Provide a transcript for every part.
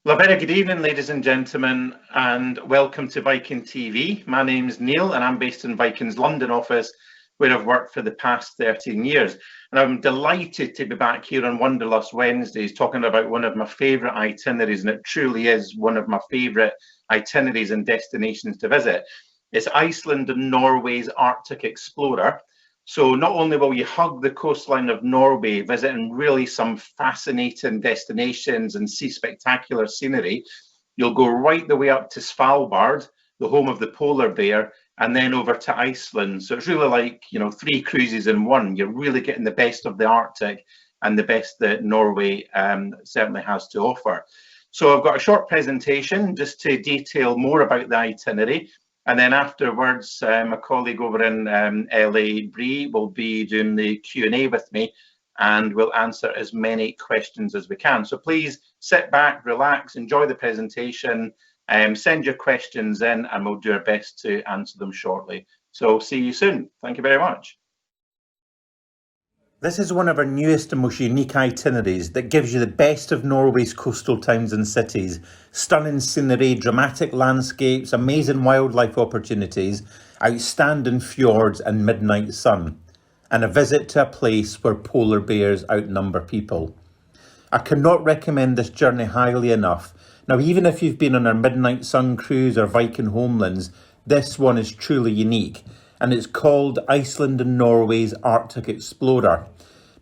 Well, a very good evening, ladies and gentlemen, and welcome to Viking.TV. My name's Neil, and I'm based in Viking's London office, where I've worked for the past 13 years. And I'm delighted to be back here on Wanderlust Wednesdays talking about one of my favourite itineraries, and it truly is one of my favourite itineraries and destinations to visit. It's Iceland and Norway's Arctic Explorer. So not only will you hug the coastline of Norway, visiting really some fascinating destinations and see spectacular scenery, you'll go right the way up to Svalbard, the home of the polar bear, and then over to Iceland. So it's really like, three cruises in one. You're really getting the best of the Arctic and the best that Norway certainly has to offer. So I've got a short presentation just to detail more about the itinerary. And then afterwards, my colleague over in LA, Bree, will be doing the Q&A with me, and we'll answer as many questions as we can. So please sit back, relax, enjoy the presentation, send your questions in, and we'll do our best to answer them shortly. So see you soon. Thank you very much. This is one of our newest and most unique itineraries that gives you the best of Norway's coastal towns and cities, stunning scenery, dramatic landscapes, amazing wildlife opportunities, outstanding fjords and midnight sun, and a visit to a place where polar bears outnumber people. I cannot recommend this journey highly enough. Now, even if you've been on our Midnight Sun cruise or Viking homelands, this one is truly unique, and it's called Iceland and Norway's Arctic Explorer.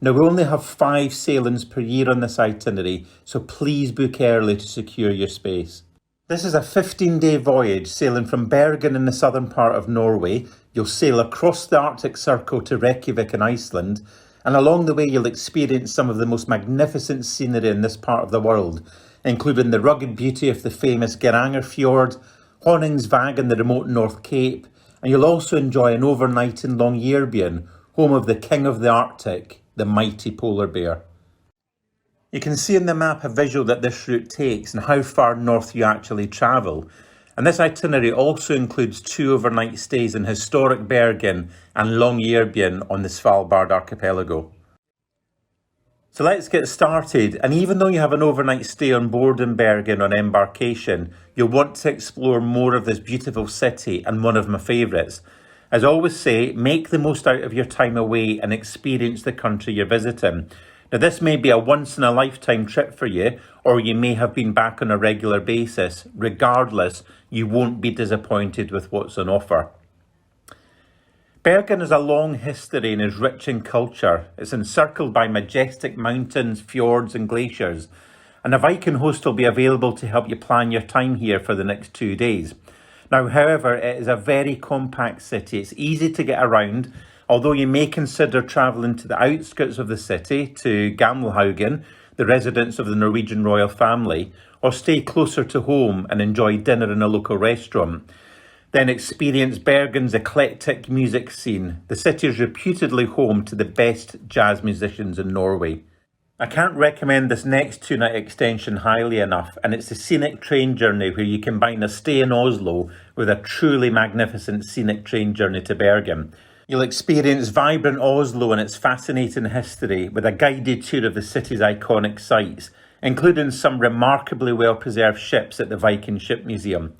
Now, we only have 5 sailings per year on this itinerary, so please book early to secure your space. This is a 15-day voyage sailing from Bergen in the southern part of Norway. You'll sail across the Arctic Circle to Reykjavik in Iceland, and along the way you'll experience some of the most magnificent scenery in this part of the world, including the rugged beauty of the famous Geiranger Fjord, Honningsvåg in the remote North Cape, and you'll also enjoy an overnight in Longyearbyen, home of the King of the Arctic, the mighty polar bear. You can see in the map a visual that this route takes and how far north you actually travel. And this itinerary also includes 2 overnight stays in historic Bergen and Longyearbyen on the Svalbard archipelago. So let's get started, and even though you have an overnight stay on board in Bergen on embarkation, you'll want to explore more of this beautiful city and one of my favourites. As I always say, make the most out of your time away and experience the country you're visiting. Now, this may be a once-in-a-lifetime trip for you, or you may have been back on a regular basis. Regardless, you won't be disappointed with what's on offer. Bergen has a long history and is rich in culture. It's encircled by majestic mountains, fjords and glaciers, and a Viking host will be available to help you plan your time here for the next 2 days. Now, however, it is a very compact city. It's easy to get around, although you may consider travelling to the outskirts of the city to Gamlehaugen, the residence of the Norwegian royal family, or stay closer to home and enjoy dinner in a local restaurant. Then experience Bergen's eclectic music scene. The city is reputedly home to the best jazz musicians in Norway. I can't recommend this next 2-night extension highly enough, and it's a scenic train journey where you combine a stay in Oslo with a truly magnificent scenic train journey to Bergen. You'll experience vibrant Oslo and its fascinating history with a guided tour of the city's iconic sites, including some remarkably well-preserved ships at the Viking Ship Museum.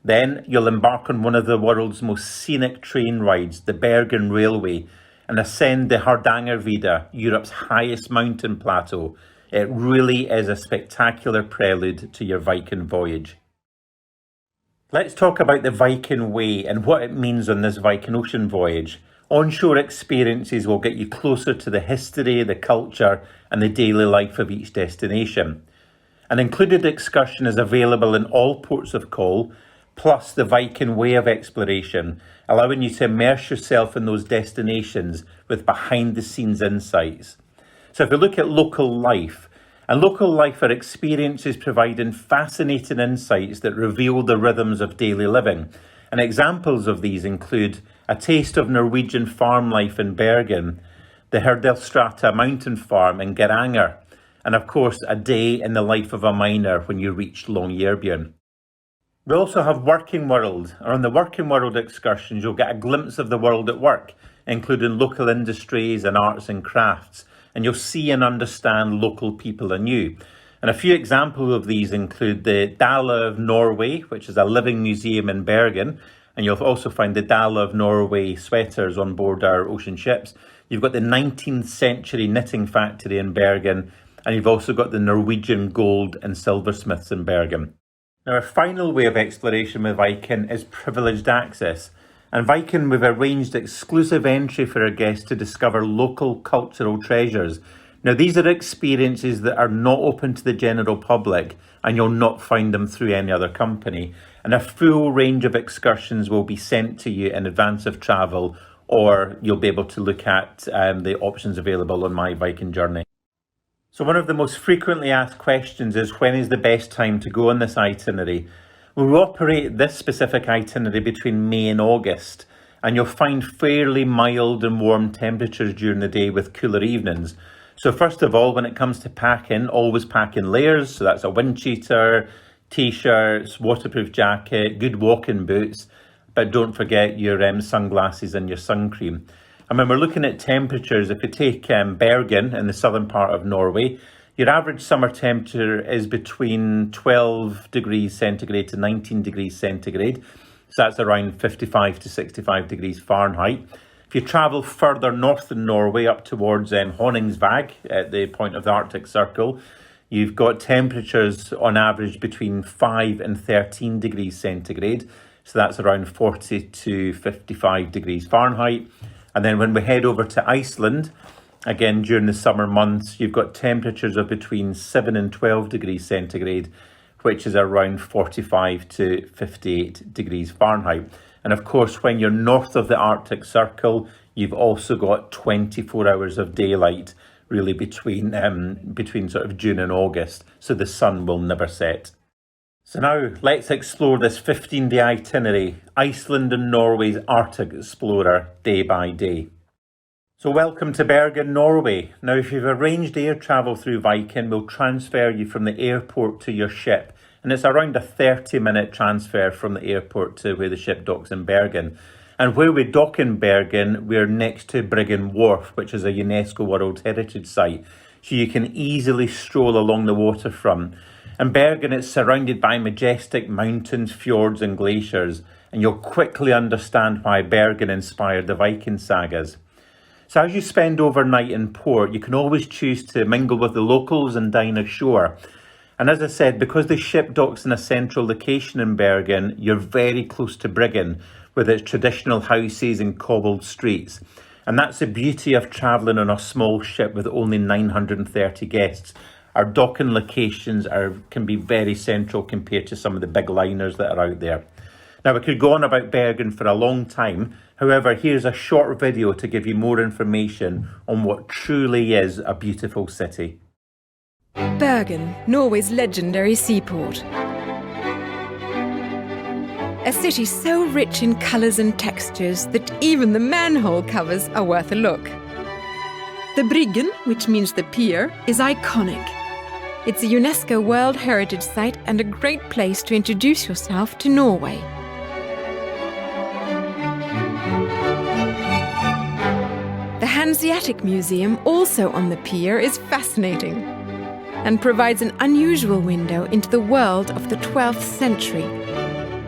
Then you'll embark on one of the world's most scenic train rides, the Bergen Railway, and ascend the Hardangervidda, Europe's highest mountain plateau. It really is a spectacular prelude to your Viking voyage. Let's talk about the Viking Way and what it means on this Viking Ocean voyage. Onshore experiences will get you closer to the history, the culture, and the daily life of each destination. An included excursion is available in all ports of call, plus the Viking Way of exploration, allowing you to immerse yourself in those destinations with behind-the-scenes insights. So if we look at local life are experiences providing fascinating insights that reveal the rhythms of daily living. And examples of these include a taste of Norwegian farm life in Bergen, the Herdalstrata mountain farm in Geiranger, and of course a day in the life of a miner when you reach Longyearbyen. We also have Working World. On the Working World excursions, you'll get a glimpse of the world at work, including local industries and arts and crafts, and you'll see and understand local people anew. And a few examples of these include the Dala of Norway, which is a living museum in Bergen. And you'll also find the Dala of Norway sweaters on board our ocean ships. You've got the 19th century knitting factory in Bergen. And you've also got the Norwegian gold and silversmiths in Bergen. Now, our final way of exploration with Viking is privileged access. And Viking, we've arranged exclusive entry for our guests to discover local cultural treasures. Now, these are experiences that are not open to the general public, and you'll not find them through any other company. And a full range of excursions will be sent to you in advance of travel, or you'll be able to look at the options available on My Viking Journey. So one of the most frequently asked questions is, when is the best time to go on this itinerary? We'll operate this specific itinerary between May and August, and you'll find fairly mild and warm temperatures during the day with cooler evenings. So first of all, when it comes to packing, always pack in layers. So that's a wind cheater, t-shirts, waterproof jacket, good walking boots, but don't forget your sunglasses and your sun cream. And when we're looking at temperatures, if you take Bergen in the southern part of Norway, your average summer temperature is between 12 degrees centigrade to 19 degrees centigrade. So that's around 55 to 65 degrees Fahrenheit. If you travel further north in Norway up towards Honningsvåg at the point of the Arctic Circle, you've got temperatures on average between 5 and 13 degrees centigrade. So that's around 40 to 55 degrees Fahrenheit. And then when we head over to Iceland, again during the summer months, you've got temperatures of between 7 and 12 degrees centigrade, which is around 45 to 58 degrees Fahrenheit. And of course, when you're north of the Arctic Circle, you've also got 24 hours of daylight, really between sort of June and August. So the sun will never set. So now let's explore this 15-day itinerary, Iceland and Norway's Arctic Explorer, day by day. So welcome to Bergen, Norway. Now, if you've arranged air travel through Viking, we'll transfer you from the airport to your ship. And it's around a 30-minute transfer from the airport to where the ship docks in Bergen. And where we dock in Bergen, we're next to Bryggen Wharf, which is a UNESCO World Heritage Site. So you can easily stroll along the waterfront. And Bergen is surrounded by majestic mountains, fjords and glaciers. And you'll quickly understand why Bergen inspired the Viking sagas. So as you spend overnight in port, you can always choose to mingle with the locals and dine ashore. And as I said, because the ship docks in a central location in Bergen, you're very close to Bryggen, with its traditional houses and cobbled streets. And that's the beauty of travelling on a small ship with only 930 guests. Our docking locations can be very central compared to some of the big liners that are out there. Now, we could go on about Bergen for a long time. However, here's a short video to give you more information on what truly is a beautiful city. Bergen, Norway's legendary seaport. A city so rich in colours and textures that even the manhole covers are worth a look. The Bryggen, which means the pier, is iconic. It's a UNESCO World Heritage Site and a great place to introduce yourself to Norway. The Hanseatic Museum, also on the pier, is fascinating and provides an unusual window into the world of the 12th century,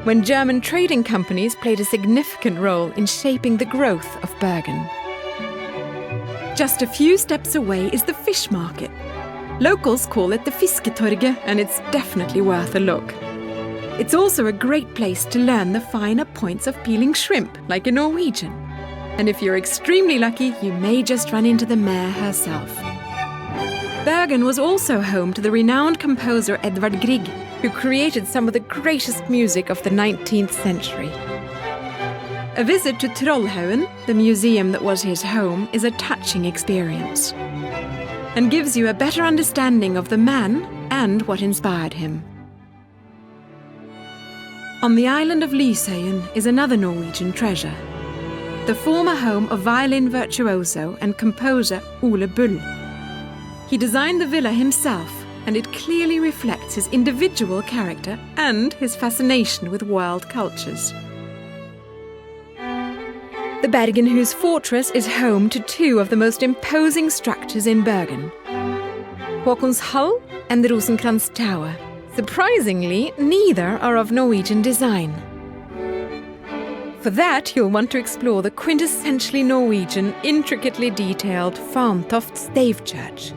when German trading companies played a significant role in shaping the growth of Bergen. Just a few steps away is the fish market. Locals call it the Fisketorget, and it's definitely worth a look. It's also a great place to learn the finer points of peeling shrimp, like a Norwegian. And if you're extremely lucky, you may just run into the mayor herself. Bergen was also home to the renowned composer Edvard Grieg, who created some of the greatest music of the 19th century. A visit to Trollhaugen, the museum that was his home, is a touching experience and gives you a better understanding of the man and what inspired him. On the island of Lysøyen is another Norwegian treasure, the former home of violin virtuoso and composer Ole Bull. He designed the villa himself, and it clearly reflects his individual character and his fascination with world cultures. The Bergenhus fortress is home to two of the most imposing structures in Bergen. Håkonshall, and the Rosenkrantz Tower. Surprisingly, neither are of Norwegian design. For that, you'll want to explore the quintessentially Norwegian, intricately detailed Fantoft Stave Church.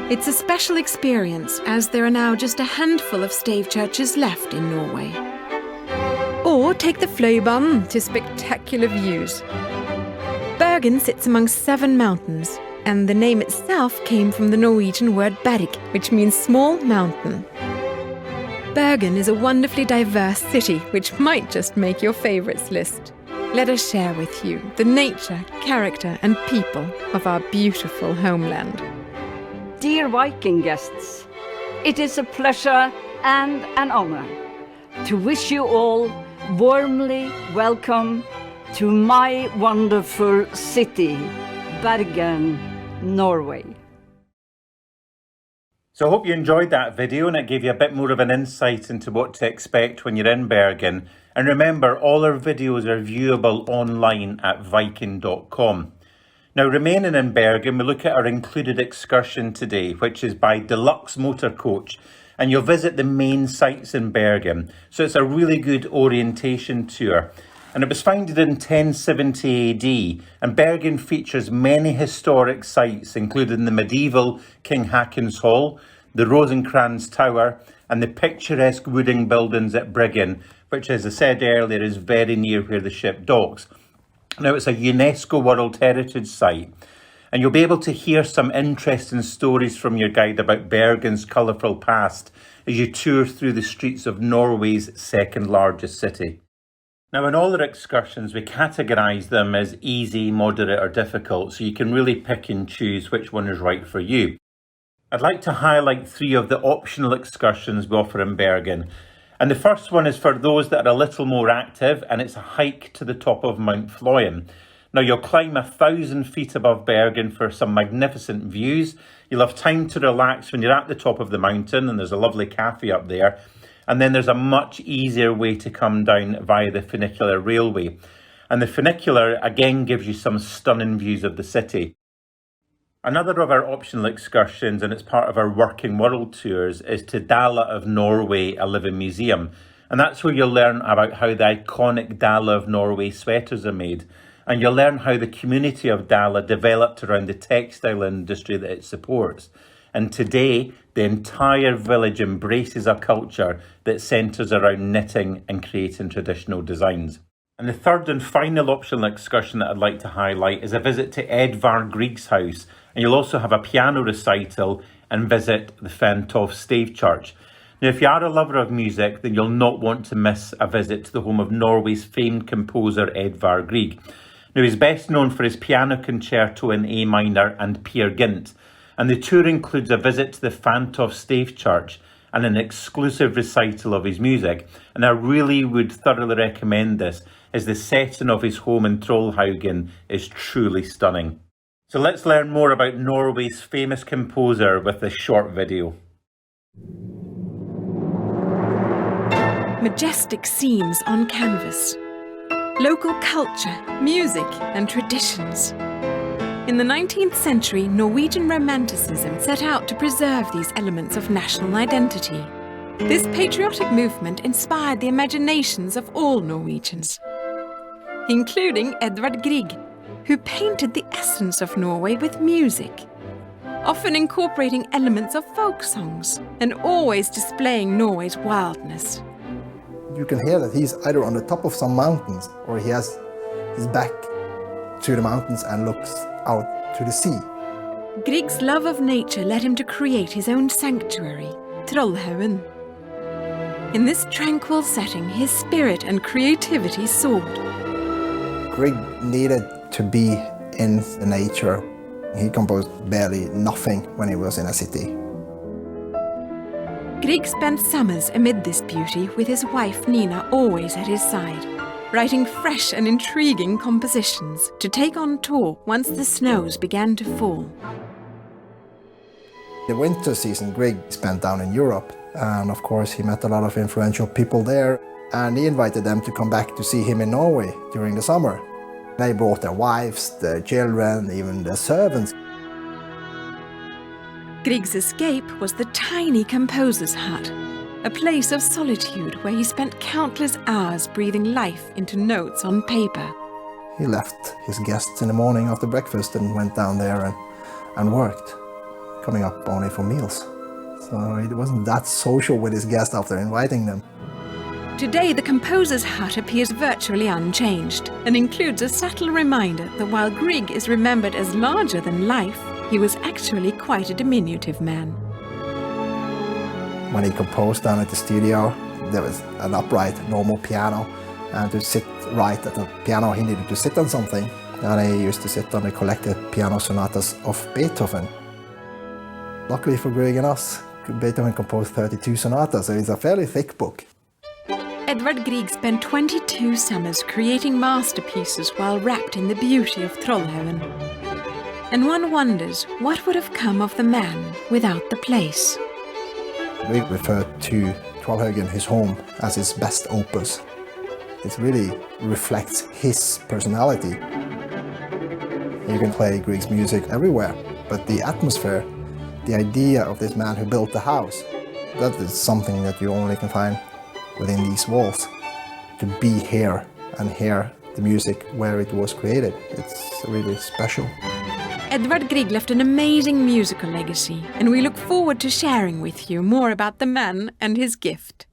It's a special experience, as there are now just a handful of stave churches left in Norway. Or take the Fløibanen to spectacular views. Bergen sits among 7 mountains, and the name itself came from the Norwegian word berg, which means small mountain. Bergen is a wonderfully diverse city, which might just make your favourites list. Let us share with you the nature, character and people of our beautiful homeland. Dear Viking guests, it is a pleasure and an honor to wish you all warmly welcome to my wonderful city, Bergen, Norway. So I hope you enjoyed that video and it gave you a bit more of an insight into what to expect when you're in Bergen. And remember, all our videos are viewable online at Viking.com. Now, remaining in Bergen, we look at our included excursion today, which is by deluxe motor coach. And you'll visit the main sites in Bergen. So it's a really good orientation tour. And it was founded in 1070 AD, and Bergen features many historic sites, including the medieval King Haakon's Hall, the Rosenkrantz Tower, and the picturesque wooden buildings at Bryggen, which, as I said earlier, is very near where the ship docks. Now, it's a UNESCO World Heritage Site, and you'll be able to hear some interesting stories from your guide about Bergen's colourful past as you tour through the streets of Norway's second largest city. Now, in all our excursions, we categorise them as easy, moderate or difficult, so you can really pick and choose which one is right for you. I'd like to highlight 3 of the optional excursions we offer in Bergen. And the first one is for those that are a little more active, and it's a hike to the top of Mount Fløyen. Now, you'll climb 1,000 feet above Bergen for some magnificent views. You'll have time to relax when you're at the top of the mountain, and there's a lovely cafe up there. And then there's a much easier way to come down via the funicular railway. And the funicular again gives you some stunning views of the city. Another of our optional excursions, and it's part of our Working World tours, is to Dala of Norway, a living museum. And that's where you'll learn about how the iconic Dala of Norway sweaters are made. And you'll learn how the community of Dala developed around the textile industry that it supports. And today, the entire village embraces a culture that centres around knitting and creating traditional designs. And the third and final optional excursion that I'd like to highlight is a visit to Edvard Grieg's house. And you'll also have a piano recital and visit the Fantoft Stave Church. Now, if you are a lover of music, then you'll not want to miss a visit to the home of Norway's famed composer Edvard Grieg. Now, he's best known for his piano concerto in A minor and Peer Gynt. And the tour includes a visit to the Fantoft Stave Church and an exclusive recital of his music. And I really would thoroughly recommend this, as the setting of his home in Trollhaugen is truly stunning. So let's learn more about Norway's famous composer with this short video. Majestic scenes on canvas, local culture, music and traditions. In the 19th century, Norwegian Romanticism set out to preserve these elements of national identity. This patriotic movement inspired the imaginations of all Norwegians, including Edvard Grieg, who painted the essence of Norway with music, often incorporating elements of folk songs and always displaying Norway's wildness. You can hear that he's either on the top of some mountains or he has his back to the mountains and looks out to the sea. Grieg's love of nature led him to create his own sanctuary, Trollhaugen. In this tranquil setting, his spirit and creativity soared. Grieg needed to be in the nature. He composed barely nothing when he was in a city. Grieg spent summers amid this beauty with his wife Nina always at his side, writing fresh and intriguing compositions to take on tour once the snows began to fall. The winter season Grieg spent down in Europe, and of course he met a lot of influential people there, and he invited them to come back to see him in Norway during the summer. They brought their wives, their children, even their servants. Grieg's escape was the tiny composer's hut, a place of solitude where he spent countless hours breathing life into notes on paper. He left his guests in the morning after breakfast and went down there and worked, coming up only for meals. So he wasn't that social with his guests after inviting them. Today, the composer's hut appears virtually unchanged and includes a subtle reminder that while Grieg is remembered as larger than life, he was actually quite a diminutive man. When he composed down at the studio, there was an upright, normal piano, and to sit right at the piano he needed to sit on something, and he used to sit on the collected piano sonatas of Beethoven. Luckily for Grieg and us, Beethoven composed 32 sonatas, so it's a fairly thick book. Edvard Grieg spent 22 summers creating masterpieces while wrapped in the beauty of Trollhaugen. And one wonders what would have come of the man without the place. Grieg referred to Trollhaugen, his home, as his best opus. It really reflects his personality. You can play Grieg's music everywhere, but the atmosphere, the idea of this man who built the house, that is something that you only can find within these walls. To be here and hear the music where it was created, it's really special. Edvard Grieg left an amazing musical legacy, and we look forward to sharing with you more about the man and his gift.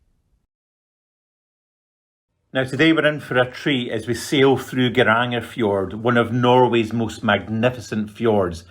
Now today we're in for a treat as we sail through Geiranger Fjord, one of Norway's most magnificent fjords.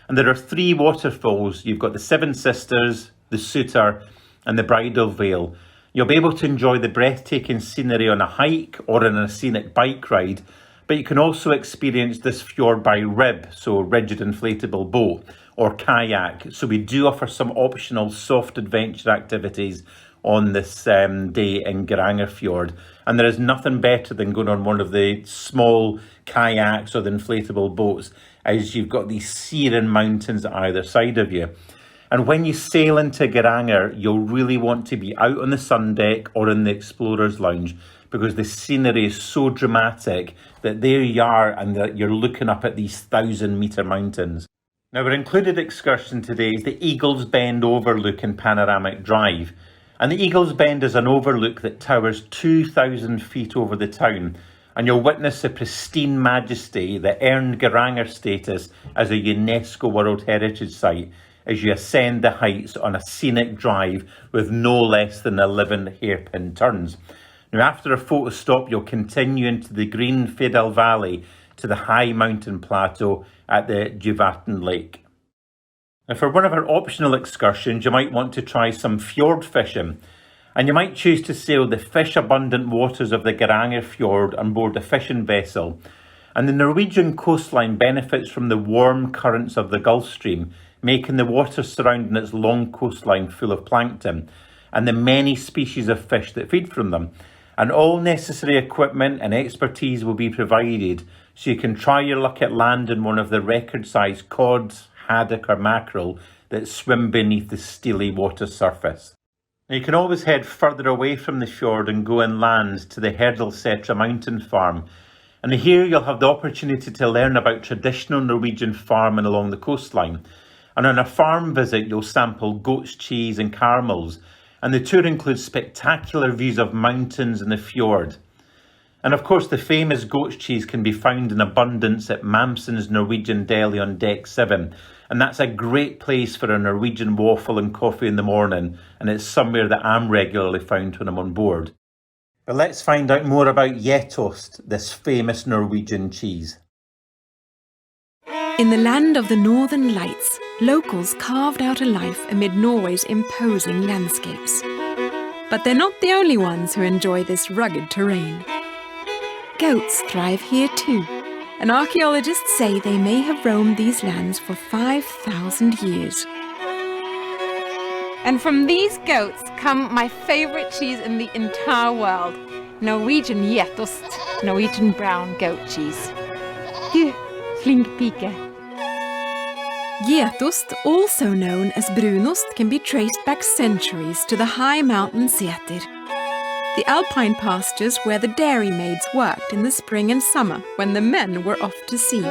And there are 3 waterfalls. You've got the Seven Sisters, the Sutter and the Bridal Veil. You'll be able to enjoy the breathtaking scenery on a hike or on a scenic bike ride, but you can also experience this fjord by rib, so rigid inflatable boat, or kayak. So we do offer some optional soft adventure activities on this day in Geiranger Fjord. And there is nothing better than going on one of the small kayaks or the inflatable boats, as you've got these searing mountains at either side of you. And when you sail into Geiranger, you'll really want to be out on the sun deck or in the Explorer's Lounge, because the scenery is so dramatic that there you are and that you're looking up at these 1,000-metre mountains. Now, our included excursion today is the Eagle's Bend Overlook and Panoramic Drive. And the Eagle's Bend is an overlook that towers 2,000 feet over the town, and you'll witness the pristine majesty that earned Geiranger status as a UNESCO World Heritage Site as you ascend the heights on a scenic drive with no less than 11 hairpin turns. Now, after a photo stop, you'll continue into the green Fedal Valley to the high mountain plateau at the Djurvatn Lake. Now, for one of our optional excursions, you might want to try some fjord fishing, and you might choose to sail the fish-abundant waters of the Geiranger Fjord on board a fishing vessel. And the Norwegian coastline benefits from the warm currents of the Gulf Stream, making the water surrounding its long coastline full of plankton and the many species of fish that feed from them. And all necessary equipment and expertise will be provided so you can try your luck at land in one of the record-sized cods, haddock or mackerel that swim beneath the steely water surface. Now, you can always head further away from the fjord and go inland to the Herdalsetra mountain farm. And here you'll have the opportunity to learn about traditional Norwegian farming along the coastline. And on a farm visit, you'll sample goat's cheese and caramels. And the tour includes spectacular views of mountains and the fjord. And of course, the famous goat's cheese can be found in abundance at Mamsen's Norwegian Deli on Deck 7. And that's a great place for a Norwegian waffle and coffee in the morning. And it's somewhere that I'm regularly found when I'm on board. But let's find out more about Gjetost, this famous Norwegian cheese. In the land of the Northern Lights, locals carved out a life amid Norway's imposing landscapes. But they're not the only ones who enjoy this rugged terrain. Goats thrive here too, and archaeologists say they may have roamed these lands for 5,000 years. And from these goats come my favorite cheese in the entire world, Norwegian Gjetost, Norwegian brown goat cheese. Du, flink pike. Gjetost, also known as brunost, can be traced back centuries to the high mountain Seter, the alpine pastures where the dairy maids worked in the spring and summer when the men were off to sea.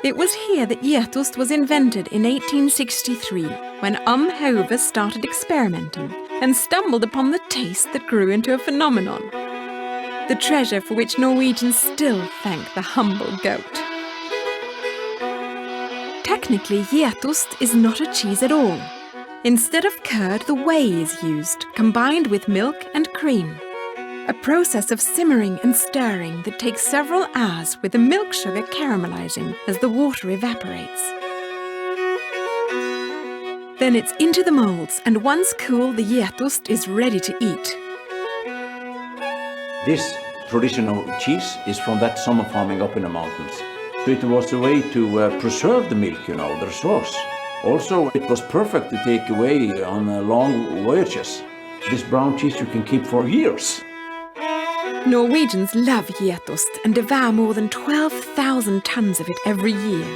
It was here that Geitost was invented in 1863, when Hove started experimenting and stumbled upon the taste that grew into a phenomenon. The treasure for which Norwegians still thank the humble goat. Technically, Geitost is not a cheese at all. Instead of curd, the whey is used, combined with milk and cream. A process of simmering and stirring that takes several hours with the milk sugar caramelizing as the water evaporates. Then it's into the molds, and once cool, the Geitost is ready to eat. This traditional cheese is from that summer farming up in the mountains. So it was a way to preserve the milk, the resource. Also, it was perfect to take away on long voyages. This brown cheese you can keep for years. Norwegians love Geitost and devour more than 12,000 tons of it every year.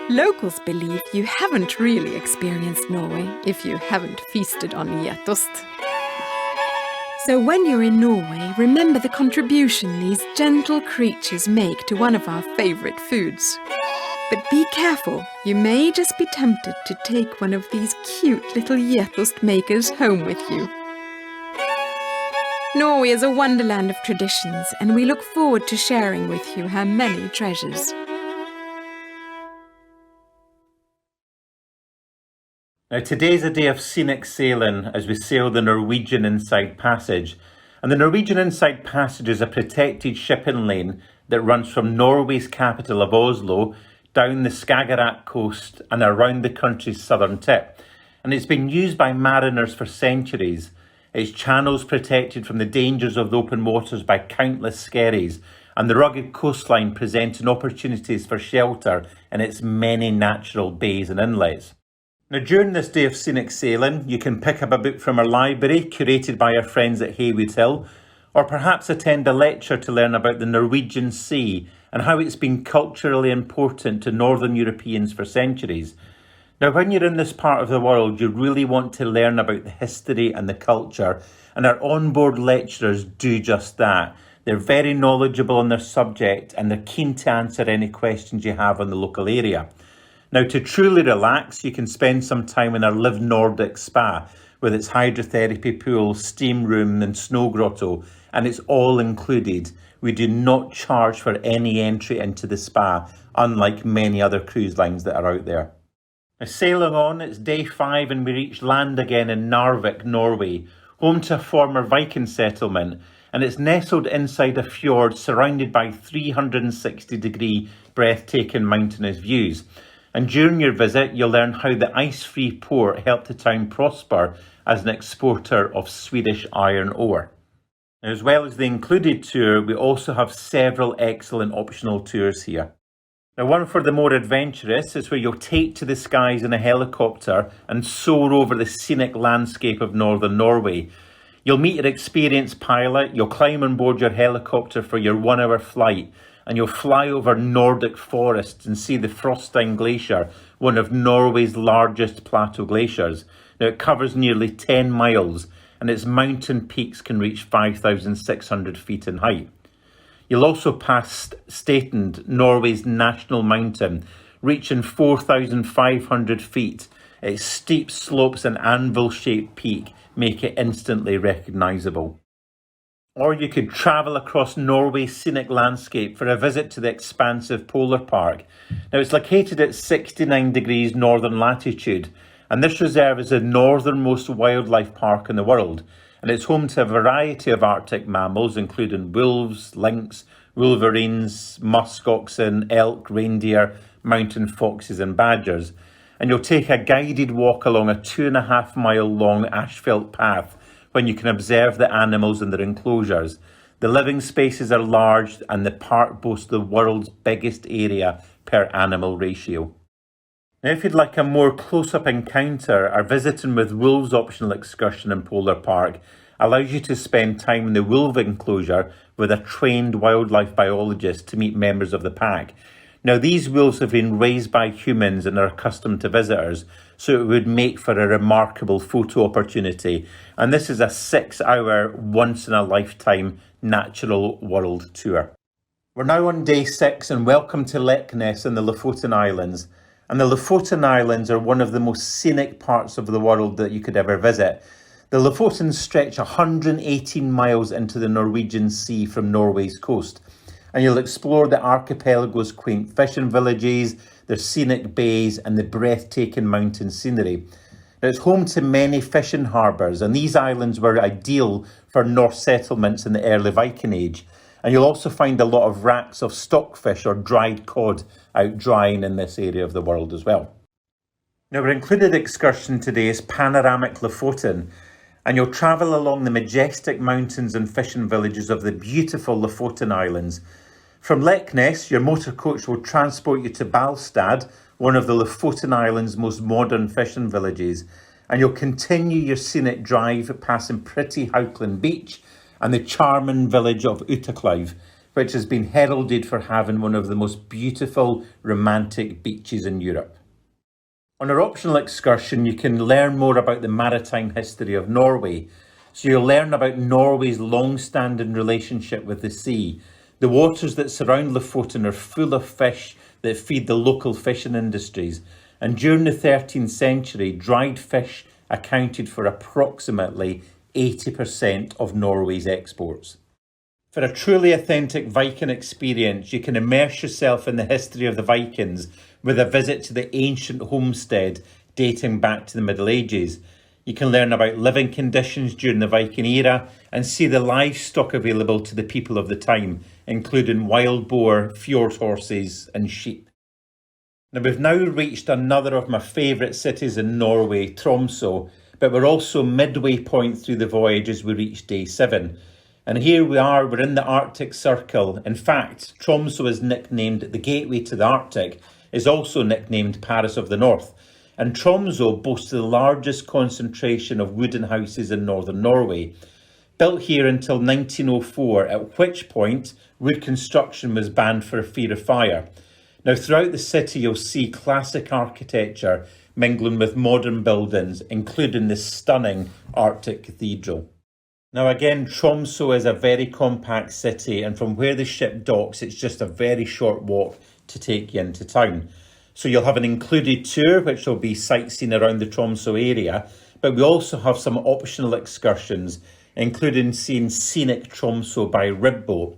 Locals believe you haven't really experienced Norway if you haven't feasted on Geitost. So when you're in Norway, remember the contribution these gentle creatures make to one of our favourite foods. But be careful, you may just be tempted to take one of these cute little Geitost makers home with you. Norway is a wonderland of traditions, and we look forward to sharing with you her many treasures. Now today's a day of scenic sailing as we sail the Norwegian Inside Passage. And the Norwegian Inside Passage is a protected shipping lane that runs from Norway's capital of Oslo down the Skagerrak coast and around the country's southern tip. And it's been used by mariners for centuries. Its channels protected from the dangers of the open waters by countless skerries, and the rugged coastline presenting opportunities for shelter in its many natural bays and inlets. Now during this day of scenic sailing, you can pick up a book from our library, curated by our friends at Haywood Hill, or perhaps attend a lecture to learn about the Norwegian Sea and how it's been culturally important to Northern Europeans for centuries. Now, when you're in this part of the world, you really want to learn about the history and the culture, and our onboard lecturers do just that. They're very knowledgeable on their subject, and they're keen to answer any questions you have on the local area. Now, to truly relax, you can spend some time in our Live Nordic spa, with its hydrotherapy pool, steam room and snow grotto, and it's all included. We do not charge for any entry into the spa, unlike many other cruise lines that are out there. Now, sailing on, it's day 5 and we reach land again in Narvik, Norway, home to a former Viking settlement, and it's nestled inside a fjord surrounded by 360-degree breathtaking mountainous views. And during your visit, you'll learn how the ice-free port helped the town prosper as an exporter of Swedish iron ore. Now, as well as the included tour, we also have several excellent optional tours here. Now, one for the more adventurous is where you'll take to the skies in a helicopter and soar over the scenic landscape of northern Norway. You'll meet your experienced pilot, you'll climb on board your helicopter for your 1-hour flight, and you'll fly over Nordic forests and see the Frostein Glacier, one of Norway's largest plateau glaciers. Now, it covers nearly 10 miles, and its mountain peaks can reach 5,600 feet in height. You'll also pass Statend, Norway's national mountain, reaching 4,500 feet. Its steep slopes and anvil-shaped peak make it instantly recognisable. Or you could travel across Norway's scenic landscape for a visit to the expansive polar park. Now, it's located at 69 degrees northern latitude, and this reserve is the northernmost wildlife park in the world. And it's home to a variety of Arctic mammals, including wolves, lynx, wolverines, musk oxen, elk, reindeer, mountain foxes and badgers. And you'll take a guided walk along a 2.5-mile long asphalt path when you can observe the animals in their enclosures. The living spaces are large, and the park boasts the world's biggest area per animal ratio. Now, if you'd like a more close-up encounter, our Visiting with Wolves optional excursion in Polar Park allows you to spend time in the wolf enclosure with a trained wildlife biologist to meet members of the pack. Now, these wolves have been raised by humans and are accustomed to visitors, so it would make for a remarkable photo opportunity. And this is a 6-hour, once-in-a-lifetime natural world tour. We're now on day 6 and welcome to Leknes in the Lofoten Islands. And the Lofoten Islands are one of the most scenic parts of the world that you could ever visit. The Lofoten stretch 118 miles into the Norwegian Sea from Norway's coast. And you'll explore the archipelago's quaint fishing villages, their scenic bays and the breathtaking mountain scenery. Now, it's home to many fishing harbours, and these islands were ideal for Norse settlements in the early Viking Age. And you'll also find a lot of racks of stockfish or dried cod out drying in this area of the world as well. Now, our included excursion today is Panoramic Lofoten, and you'll travel along the majestic mountains and fishing villages of the beautiful Lofoten Islands. From Leknes, your motor coach will transport you to Balstad, one of the Lofoten Islands' most modern fishing villages, and you'll continue your scenic drive passing pretty Haukland Beach and the charming village of Utakleiv, which has been heralded for having one of the most beautiful romantic beaches in Europe. On our optional excursion, you can learn more about the maritime history of Norway. So you'll learn about Norway's long-standing relationship with the sea. The waters that surround Lofoten are full of fish that feed the local fishing industries. And during the 13th century, dried fish accounted for approximately 80% of Norway's exports. For a truly authentic Viking experience, you can immerse yourself in the history of the Vikings with a visit to the ancient homestead dating back to the Middle Ages. You can learn about living conditions during the Viking era and see the livestock available to the people of the time, including wild boar, fjord horses and sheep. Now, we've now reached another of my favourite cities in Norway, Tromso, but we're also midway point through the voyage as we reach day 7. And here we are, we're in the Arctic Circle. In fact, Tromso is nicknamed the gateway to the Arctic, is also nicknamed Paris of the North. And Tromso boasts the largest concentration of wooden houses in northern Norway. Built here until 1904, at which point wood construction was banned for fear of fire. Now, throughout the city, you'll see classic architecture mingling with modern buildings, including the stunning Arctic Cathedral. Now again, Tromso is a very compact city, and from where the ship docks, it's just a very short walk to take you into town. So you'll have an included tour, which will be sightseeing around the Tromso area, but we also have some optional excursions, including seeing scenic Tromso by rib boat.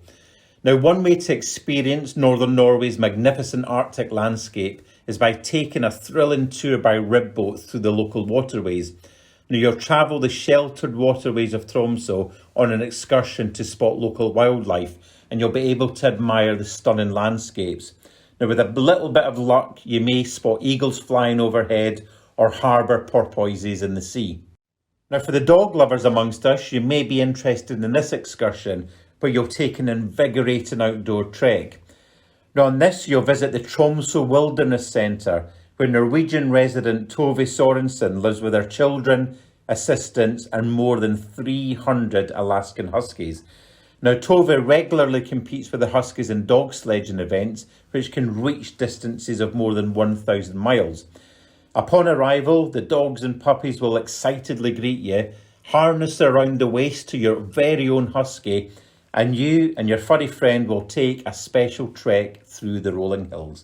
Now, one way to experience northern Norway's magnificent Arctic landscape is by taking a thrilling tour by rib boat through the local waterways. Now, you'll travel the sheltered waterways of Tromso on an excursion to spot local wildlife, and you'll be able to admire the stunning landscapes. Now, with a little bit of luck, you may spot eagles flying overhead or harbour porpoises in the sea. Now, for the dog lovers amongst us, you may be interested in this excursion, where you'll take an invigorating outdoor trek. Now, on this, you'll visit the Tromso Wilderness Centre, where Norwegian resident Tove Sorensen lives with her children, assistants and more than 300 Alaskan Huskies. Now, Tove regularly competes with the Huskies in dog sledging events, which can reach distances of more than 1,000 miles. Upon arrival, the dogs and puppies will excitedly greet you, harness around the waist to your very own husky, and you and your furry friend will take a special trek through the rolling hills.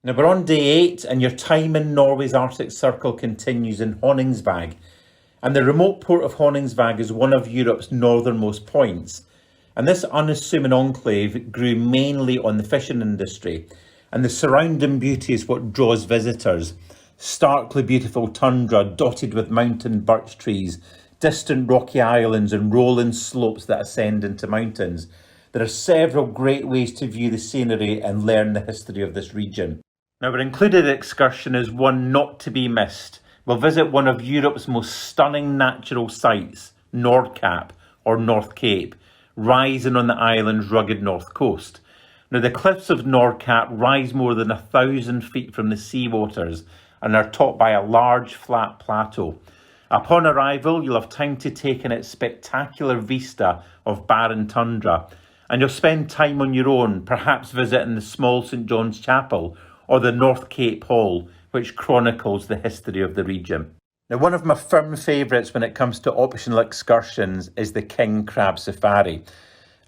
Now, we're on day 8 and your time in Norway's Arctic Circle continues in Honningsvåg. And the remote port of Honningsvåg is one of Europe's northernmost points. And this unassuming enclave grew mainly on the fishing industry. And the surrounding beauty is what draws visitors. Starkly beautiful tundra dotted with mountain birch trees, distant rocky islands and rolling slopes that ascend into mountains. There are several great ways to view the scenery and learn the history of this region. Now, our included excursion is one not to be missed. We'll visit one of Europe's most stunning natural sights, Nordkapp or North Cape, rising on the island's rugged north coast. Now, the cliffs of Nordkapp rise more than 1,000 feet from the sea waters and are topped by a large flat plateau. Upon arrival, you'll have time to take in its spectacular vista of barren tundra, and you'll spend time on your own, perhaps visiting the small St John's Chapel or the North Cape Hall, which chronicles the history of the region. Now, one of my firm favourites when it comes to optional excursions is the King Crab Safari.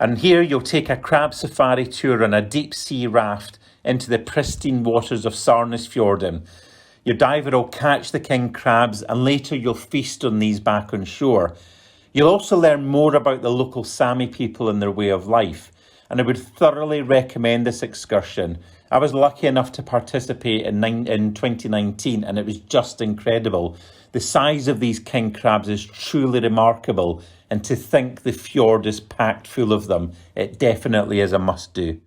And here you'll take a crab safari tour on a deep sea raft into the pristine waters of Sandnes Your diver will catch the king crabs and later you'll feast on these back on shore. You'll also learn more about the local Sami people and their way of life. And I would thoroughly recommend this excursion. I was lucky enough to participate in 2019 and it was just incredible. The size of these king crabs is truly remarkable, and to think the fjord is packed full of them, it definitely is a must-do.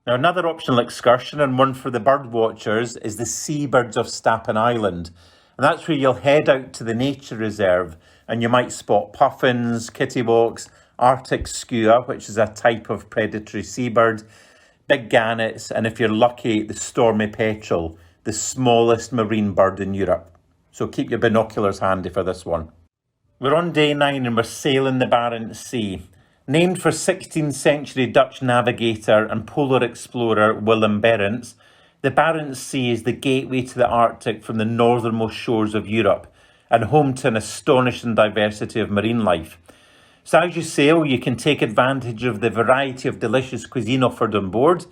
Now, another optional excursion, and one for the bird watchers, is the seabirds of Stappen Island. And that's where you'll head out to the nature reserve and you might spot puffins, kittiwauks, Arctic skua, which is a type of predatory seabird, big gannets, and if you're lucky, the stormy petrel, the smallest marine bird in Europe. So keep your binoculars handy for this one. We're on day 9 and we're sailing the Barents Sea. Named for 16th century Dutch navigator and polar explorer Willem Barents, the Barents Sea is the gateway to the Arctic from the northernmost shores of Europe and home to an astonishing diversity of marine life. So as you sail, you can take advantage of the variety of delicious cuisine offered on board.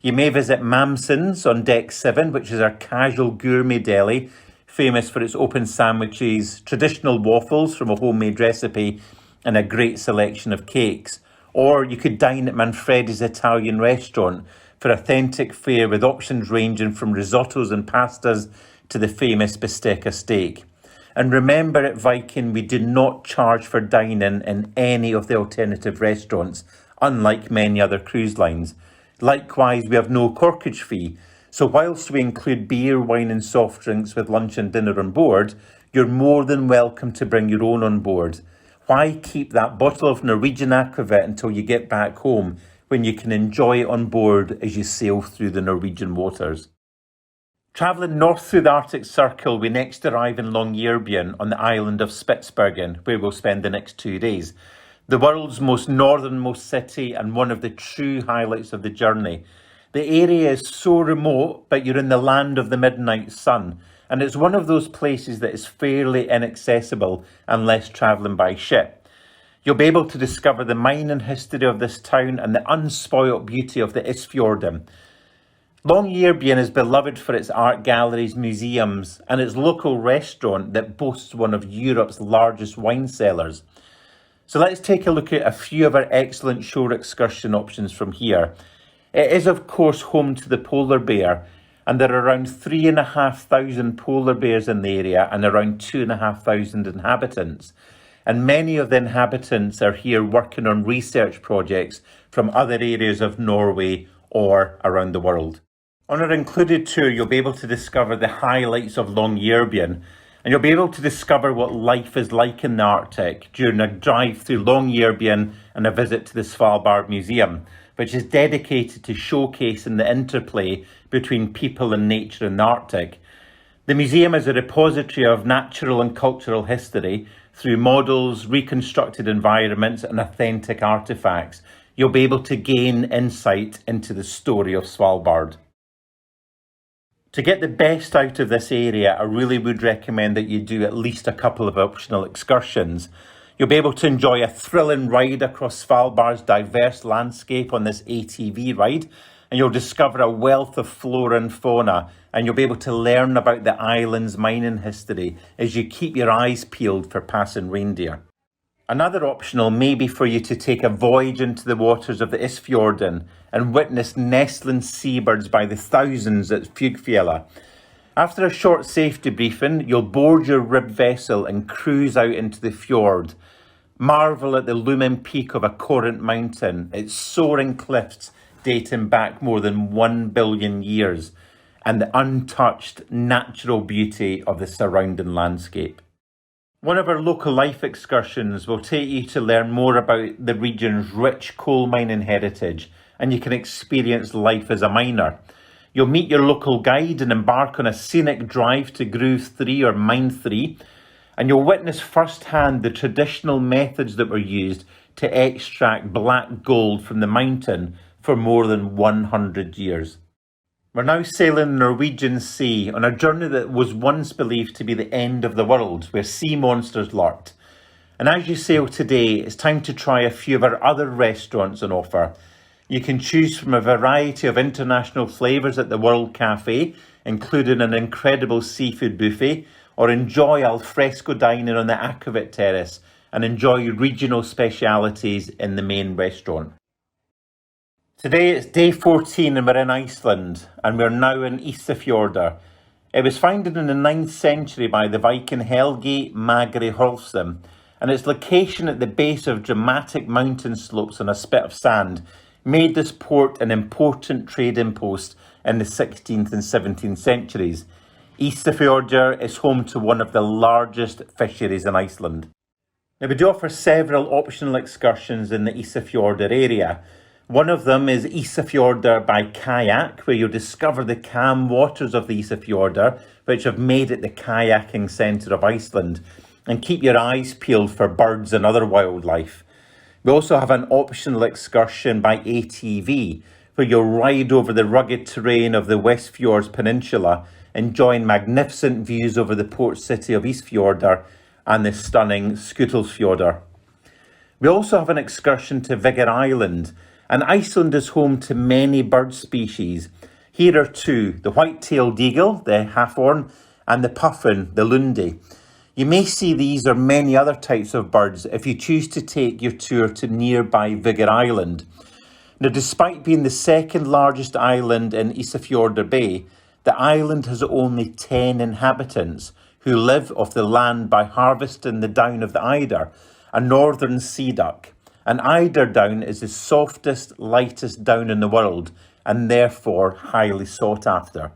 You may visit Mamsen's on deck 7, which is our casual gourmet deli, famous for its open sandwiches, traditional waffles from a homemade recipe, and a great selection of cakes. Or you could dine at Manfredi's Italian restaurant for authentic fare with options ranging from risottos and pastas to the famous bistecca steak. And remember, at Viking, we do not charge for dining in any of the alternative restaurants, unlike many other cruise lines. Likewise, we have no corkage fee. So whilst we include beer, wine and soft drinks with lunch and dinner on board, you're more than welcome to bring your own on board. Why keep that bottle of Norwegian aquavit until you get back home when you can enjoy it on board as you sail through the Norwegian waters? Travelling north through the Arctic Circle, we next arrive in Longyearbyen on the island of Spitsbergen, where we'll spend the next 2 days. The world's most northernmost city and one of the true highlights of the journey. The area is so remote, but you're in the land of the midnight sun, and it's one of those places that is fairly inaccessible unless travelling by ship. You'll be able to discover the mining history of this town and the unspoilt beauty of the Isfjorden. Longyearbyen is beloved for its art galleries, museums, and its local restaurant that boasts one of Europe's largest wine cellars. So let's take a look at a few of our excellent shore excursion options from here. It is, of course, home to the polar bear, and there are around 3,500 polar bears in the area and around 2,500 inhabitants. And many of the inhabitants are here working on research projects from other areas of Norway or around the world. On our included tour, you'll be able to discover the highlights of Longyearbyen, and you'll be able to discover what life is like in the Arctic during a drive through Longyearbyen and a visit to the Svalbard Museum, which is dedicated to showcasing the interplay between people and nature in the Arctic. The museum is a repository of natural and cultural history through models, reconstructed environments and authentic artefacts. You'll be able to gain insight into the story of Svalbard. To get the best out of this area, I really would recommend that you do at least a couple of optional excursions. You'll be able to enjoy a thrilling ride across Svalbard's diverse landscape on this ATV ride, and you'll discover a wealth of flora and fauna, and you'll be able to learn about the island's mining history as you keep your eyes peeled for passing reindeer. Another optional may be for you to take a voyage into the waters of the Isfjorden and witness nestling seabirds by the thousands at Fjugfjella. After a short safety briefing, you'll board your ribbed vessel and cruise out into the fjord. Marvel at the looming peak of a Corrent mountain, its soaring cliffs dating back more than 1 billion years, and the untouched natural beauty of the surrounding landscape. One of our local life excursions will take you to learn more about the region's rich coal mining heritage, and you can experience life as a miner. You'll meet your local guide and embark on a scenic drive to Groove 3 or Mine 3, and you'll witness firsthand the traditional methods that were used to extract black gold from the mountain for more than 100 years. We're now sailing the Norwegian Sea on a journey that was once believed to be the end of the world, where sea monsters lurked. And as you sail today, it's time to try a few of our other restaurants on offer. You can choose from a variety of international flavours at the World Cafe, including an incredible seafood buffet, or enjoy al fresco dining on the Akavit Terrace and enjoy regional specialities in the main restaurant. Today it's day 14 and we're in Iceland, and we're now in Ísafjordur. It was founded in the 9th century by the Viking Helgi Magri Hrolfsson, and its location at the base of dramatic mountain slopes on a spit of sand made this port an important trading post in the 16th and 17th centuries. Ísafjordur is home to one of the largest fisheries in Iceland. Now, we do offer several optional excursions in the Ísafjordur area. One of them is Ísafjordur by kayak, where you'll discover the calm waters of the Ísafjordur, which have made it the kayaking centre of Iceland, and keep your eyes peeled for birds and other wildlife. We also have an optional excursion by ATV, where you'll ride over the rugged terrain of the Westfjords Peninsula, enjoying magnificent views over the port city of Ísafjordur and the stunning Skutulsfjordur. We also have an excursion to Vigor Island, and Iceland is home to many bird species. Here are two, the white-tailed eagle, the halfhorn, and the puffin, the lundi. You may see these or many other types of birds if you choose to take your tour to nearby Vigor Island. Now, despite being the second largest island in Ísafjordur Bay, the island has only 10 inhabitants who live off the land by harvesting the down of the eider, a northern sea duck. An eider down is the softest, lightest down in the world and therefore highly sought after.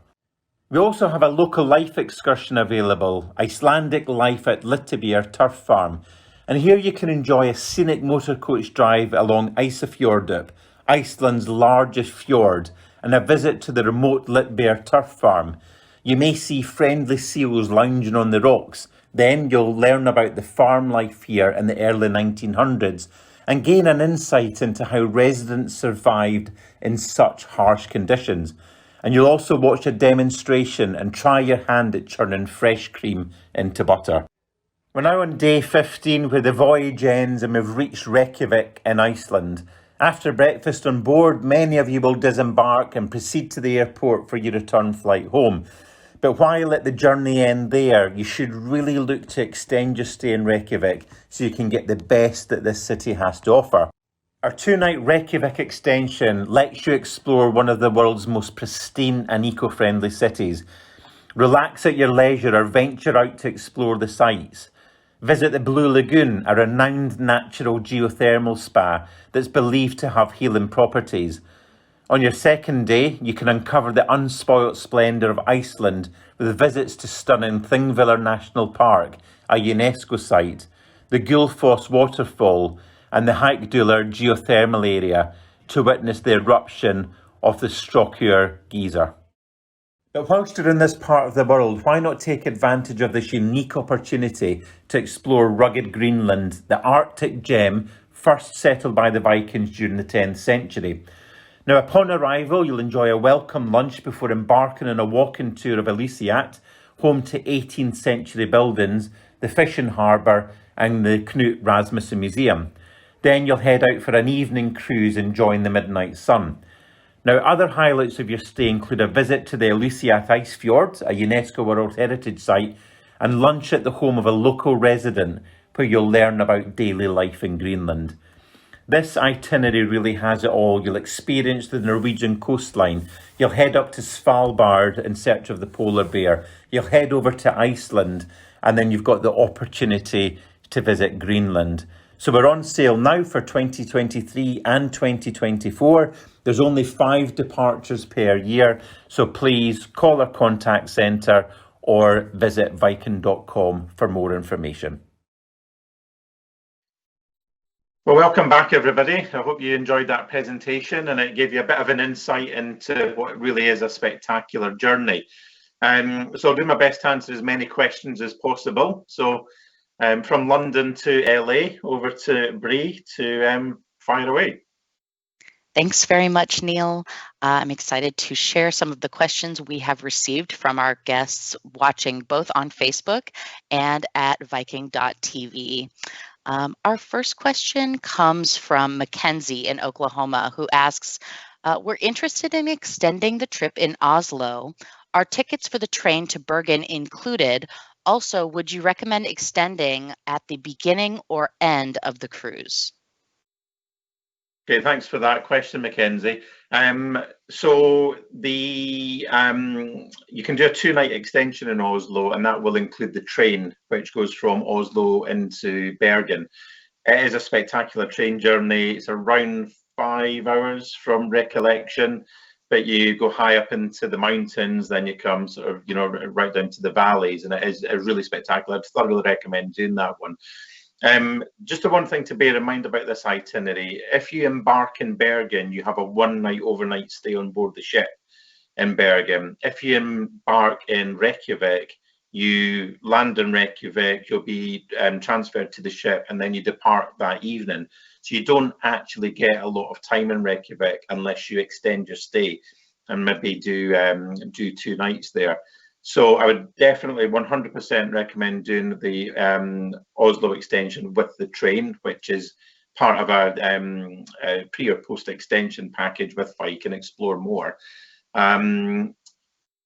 We also have a local life excursion available, Icelandic Life at Litabir Turf Farm, and here you can enjoy a scenic motor coach drive along Ísafjordur, Iceland's largest fjord, and a visit to the remote Litabir Turf Farm. You may see friendly seals lounging on the rocks. Then you'll learn about the farm life here in the early 1900s and gain an insight into how residents survived in such harsh conditions. And you'll also watch a demonstration and try your hand at churning fresh cream into butter. We're now on day 15 where the voyage ends and we've reached Reykjavik in Iceland. After breakfast on board, many of you will disembark and proceed to the airport for your return flight home. But while at the journey end there, you should really look to extend your stay in Reykjavik so you can get the best that this city has to offer. Our 2-night Reykjavik Extension lets you explore one of the world's most pristine and eco-friendly cities. Relax at your leisure or venture out to explore the sights. Visit the Blue Lagoon, a renowned natural geothermal spa that's believed to have healing properties. On your second day, you can uncover the unspoilt splendour of Iceland with visits to stunning Thingvellir National Park, a UNESCO site, the Gullfoss waterfall, and the Haukdalur geothermal area to witness the eruption of the Strokkur geyser. But whilst you're in this part of the world, why not take advantage of this unique opportunity to explore rugged Greenland, the Arctic gem first settled by the Vikings during the 10th century. Now, upon arrival, you'll enjoy a welcome lunch before embarking on a walking tour of Elysiat, home to 18th century buildings, the fishing harbour and the Knut Rasmussen Museum. Then you'll head out for an evening cruise enjoying the midnight sun. Now, other highlights of your stay include a visit to the Elysiat Ice Fjords, a UNESCO World Heritage Site, and lunch at the home of a local resident where you'll learn about daily life in Greenland. This itinerary really has it all. You'll experience the Norwegian coastline. You'll head up to Svalbard in search of the polar bear. You'll head over to Iceland, and then you've got the opportunity to visit Greenland. So we're on sale now for 2023 and 2024. There's only 5 departures per year. So please call our contact centre or visit Viking.com for more information. Well, welcome back, everybody. I hope you enjoyed that presentation and it gave you a bit of an insight into what really is a spectacular journey. So I'll do my best to answer as many questions as possible. So from London to LA, over to Bree to fire away. Thanks very much, Neil. I'm excited to share some of the questions we have received from our guests watching both on Facebook and at Viking.TV. Our first question comes from Mackenzie in Oklahoma, who asks, we're interested in extending the trip in Oslo. Are tickets for the train to Bergen included? Also, would you recommend extending at the beginning or end of the cruise? Okay, thanks for that question, Mackenzie. So you can do a 2-night extension in Oslo, and that will include the train, which goes from Oslo into Bergen. It is a spectacular train journey. It's around 5 hours from recollection, but you go high up into the mountains, then you come sort of, right down to the valleys, and it is really spectacular. I'd thoroughly recommend doing that one. Just the one thing to bear in mind about this itinerary: if you embark in Bergen, you have a 1-night overnight stay on board the ship in Bergen. If you embark in Reykjavik, you land in Reykjavik, you'll be transferred to the ship, and then you depart that evening. So you don't actually get a lot of time in Reykjavik unless you extend your stay and maybe do 2 nights there. So I would definitely 100% recommend doing the Oslo extension with the train, which is part of a pre or post extension package with Viking Explore More.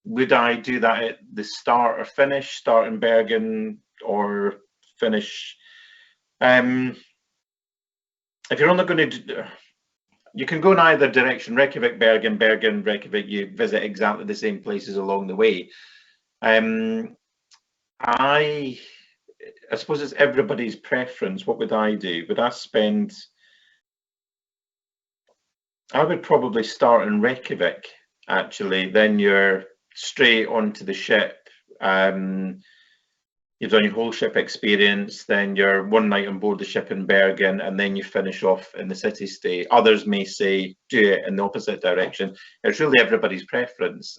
Would I do that at the start or finish? Start in Bergen or finish? If you're only going to do, you can go in either direction: Reykjavik, Bergen, Bergen, Reykjavik. You visit exactly the same places along the way. I suppose it's everybody's preference. What would I do? I would probably start in Reykjavik, actually. Then you're straight onto the ship. You've done your whole ship experience, then you're 1 night on board the ship in Bergen, and then you finish off in the city stay. Others may say do it in the opposite direction. It's really everybody's preference.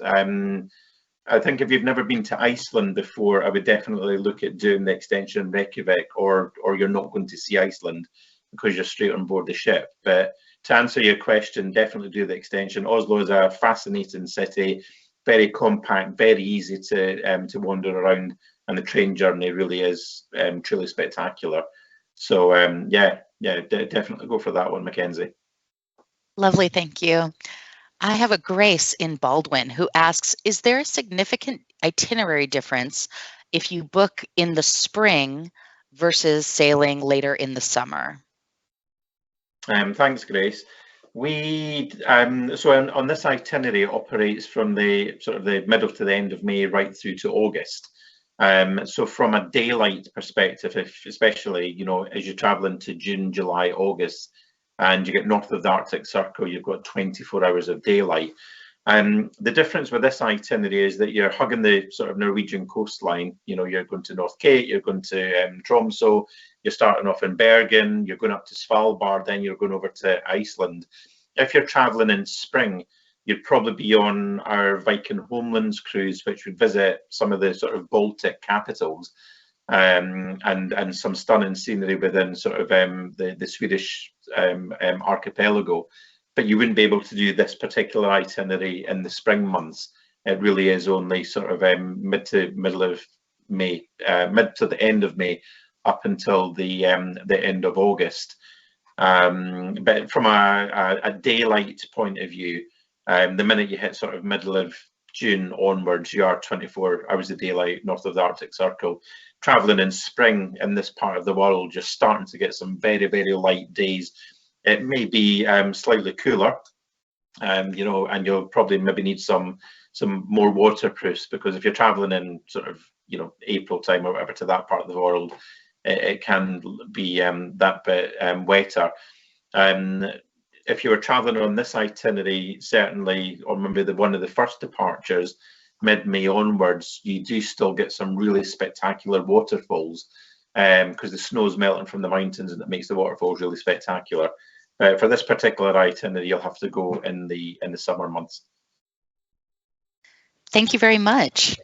I think if you've never been to Iceland before, I would definitely look at doing the extension in Reykjavik, or you're not going to see Iceland because you're straight on board the ship. But to answer your question, definitely do the extension. Oslo is a fascinating city, very compact, very easy to wander around, and the train journey really is truly spectacular. So definitely go for that one, Mackenzie. Lovely, thank you. I have a Grace in Baldwin who asks, is there a significant itinerary difference if you book in the spring versus sailing later in the summer? Thanks, Grace. So on this itinerary, it operates from the sort of the middle to the end of May right through to August. So from a daylight perspective, especially as you're traveling to June, July, August, and you get north of the Arctic Circle, you've got 24 hours of daylight. The difference with this itinerary is that you're hugging the sort of Norwegian coastline. You're going to North Cape, you're going to Tromso, you're starting off in Bergen, you're going up to Svalbard, then you're going over to Iceland. If you're traveling in spring, you'd probably be on our Viking Homelands cruise, which would visit some of the sort of Baltic capitals, and some stunning scenery within sort of the Swedish archipelago. But you wouldn't be able to do this particular itinerary in the spring months. It really is only sort of mid to the end of May, up until the end of August. But from a daylight point of view, the minute you hit sort of middle of June onwards, you are 24 hours of daylight north of the Arctic Circle. Traveling in spring in this part of the world, you're starting to get some very, very light days. It may be slightly cooler, and you'll probably maybe need some more waterproofs, because if you're traveling in sort of April time or whatever to that part of the world, it can be that bit wetter. If you were traveling on this itinerary, certainly, or maybe one of the first departures, mid-May onwards, you do still get some really spectacular waterfalls, because the snow's melting from the mountains, and it makes the waterfalls really spectacular. For this particular itinerary, you'll have to go in the summer months. Thank you very much.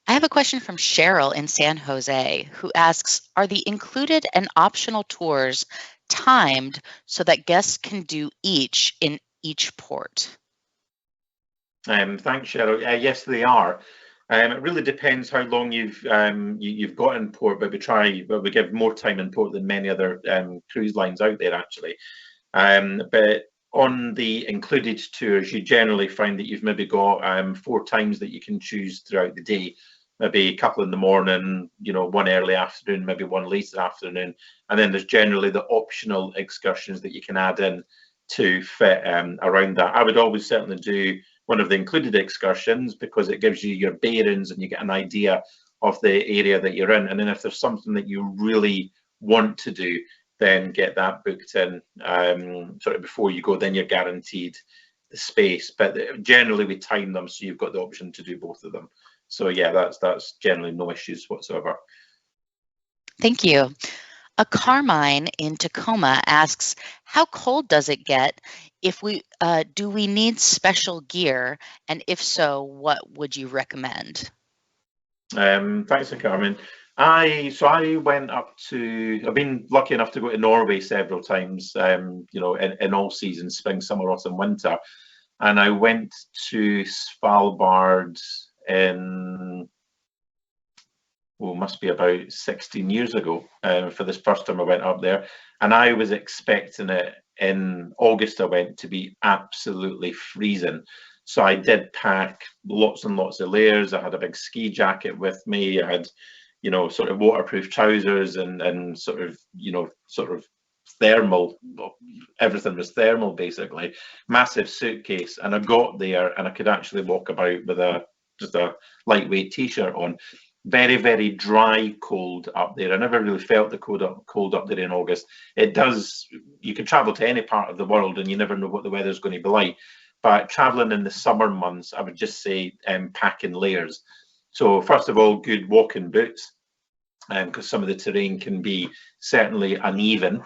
I have a question from Cheryl in San Jose, who asks, are the included and optional tours timed so that guests can do each in each port? Thanks, Cheryl. Yes, they are. It really depends how long you've got in port, but we give more time in port than many other cruise lines out there, actually. But on the included tours, you generally find that you've maybe got 4 times that you can choose throughout the day. Maybe a couple in the morning, one early afternoon, maybe one late afternoon, and then there's generally the optional excursions that you can add in to fit around that. I would always certainly do one of the included excursions because it gives you your bearings and you get an idea of the area that you're in. And then if there's something that you really want to do, then get that booked in sort of before you go, then you're guaranteed the space. But generally we time them so you've got the option to do both of them. So yeah, that's generally no issues whatsoever. Thank you. A Carmine in Tacoma asks, how cold does it get? Do we need special gear? And if so, what would you recommend? Thanks, Carmen. I've been lucky enough to go to Norway several times, in all seasons, spring, summer, autumn, winter. And I went to Svalbard must be about 16 years ago for this first time I went up there. And I was expecting it in August I went to be absolutely freezing. So I did pack lots and lots of layers. I had a big ski jacket with me. I had, sort of waterproof trousers and sort of thermal. Everything was thermal basically. Massive suitcase, and I got there and I could actually walk about with just a lightweight t-shirt on. Very, very dry cold up there. I never really felt the cold up there in August. You can travel to any part of the world and you never know what the weather's going to be like. But traveling in the summer months, I would just say pack in layers. So first of all, good walking boots, because some of the terrain can be certainly uneven.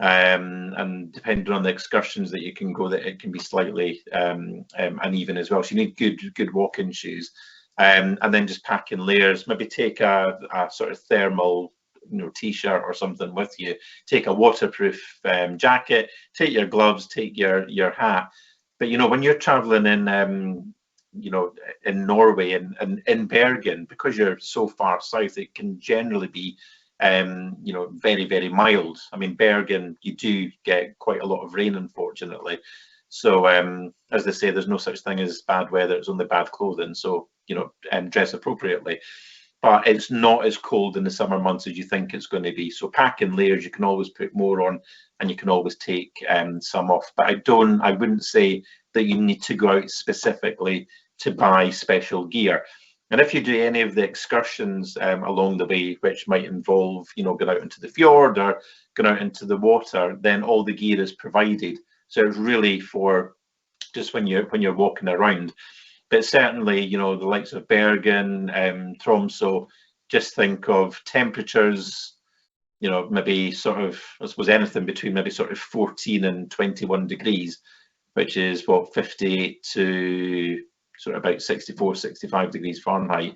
And depending on the excursions that you can go, that it can be slightly uneven as well. So you need good walking shoes. And then just pack in layers. Maybe take a sort of thermal, t-shirt or something with you. Take a waterproof jacket. Take your gloves. Take your hat. But when you're traveling in in Norway and in Bergen, because you're so far south, it can generally be very, very mild. I mean, Bergen, you do get quite a lot of rain, unfortunately. So as they say, there's no such thing as bad weather, it's only bad clothing. So, dress appropriately. But it's not as cold in the summer months as you think it's going to be. So pack in layers, you can always put more on and you can always take some off. But I wouldn't say that you need to go out specifically to buy special gear. And if you do any of the excursions along the way, which might involve, going out into the fjord or going out into the water, then all the gear is provided. So it's really for just when you're walking around. But certainly, the likes of Bergen, Tromso, just think of temperatures, maybe sort of, I suppose anything between maybe sort of 14 and 21 degrees, which is what, 58 to sort of about 64, 65 degrees Fahrenheit.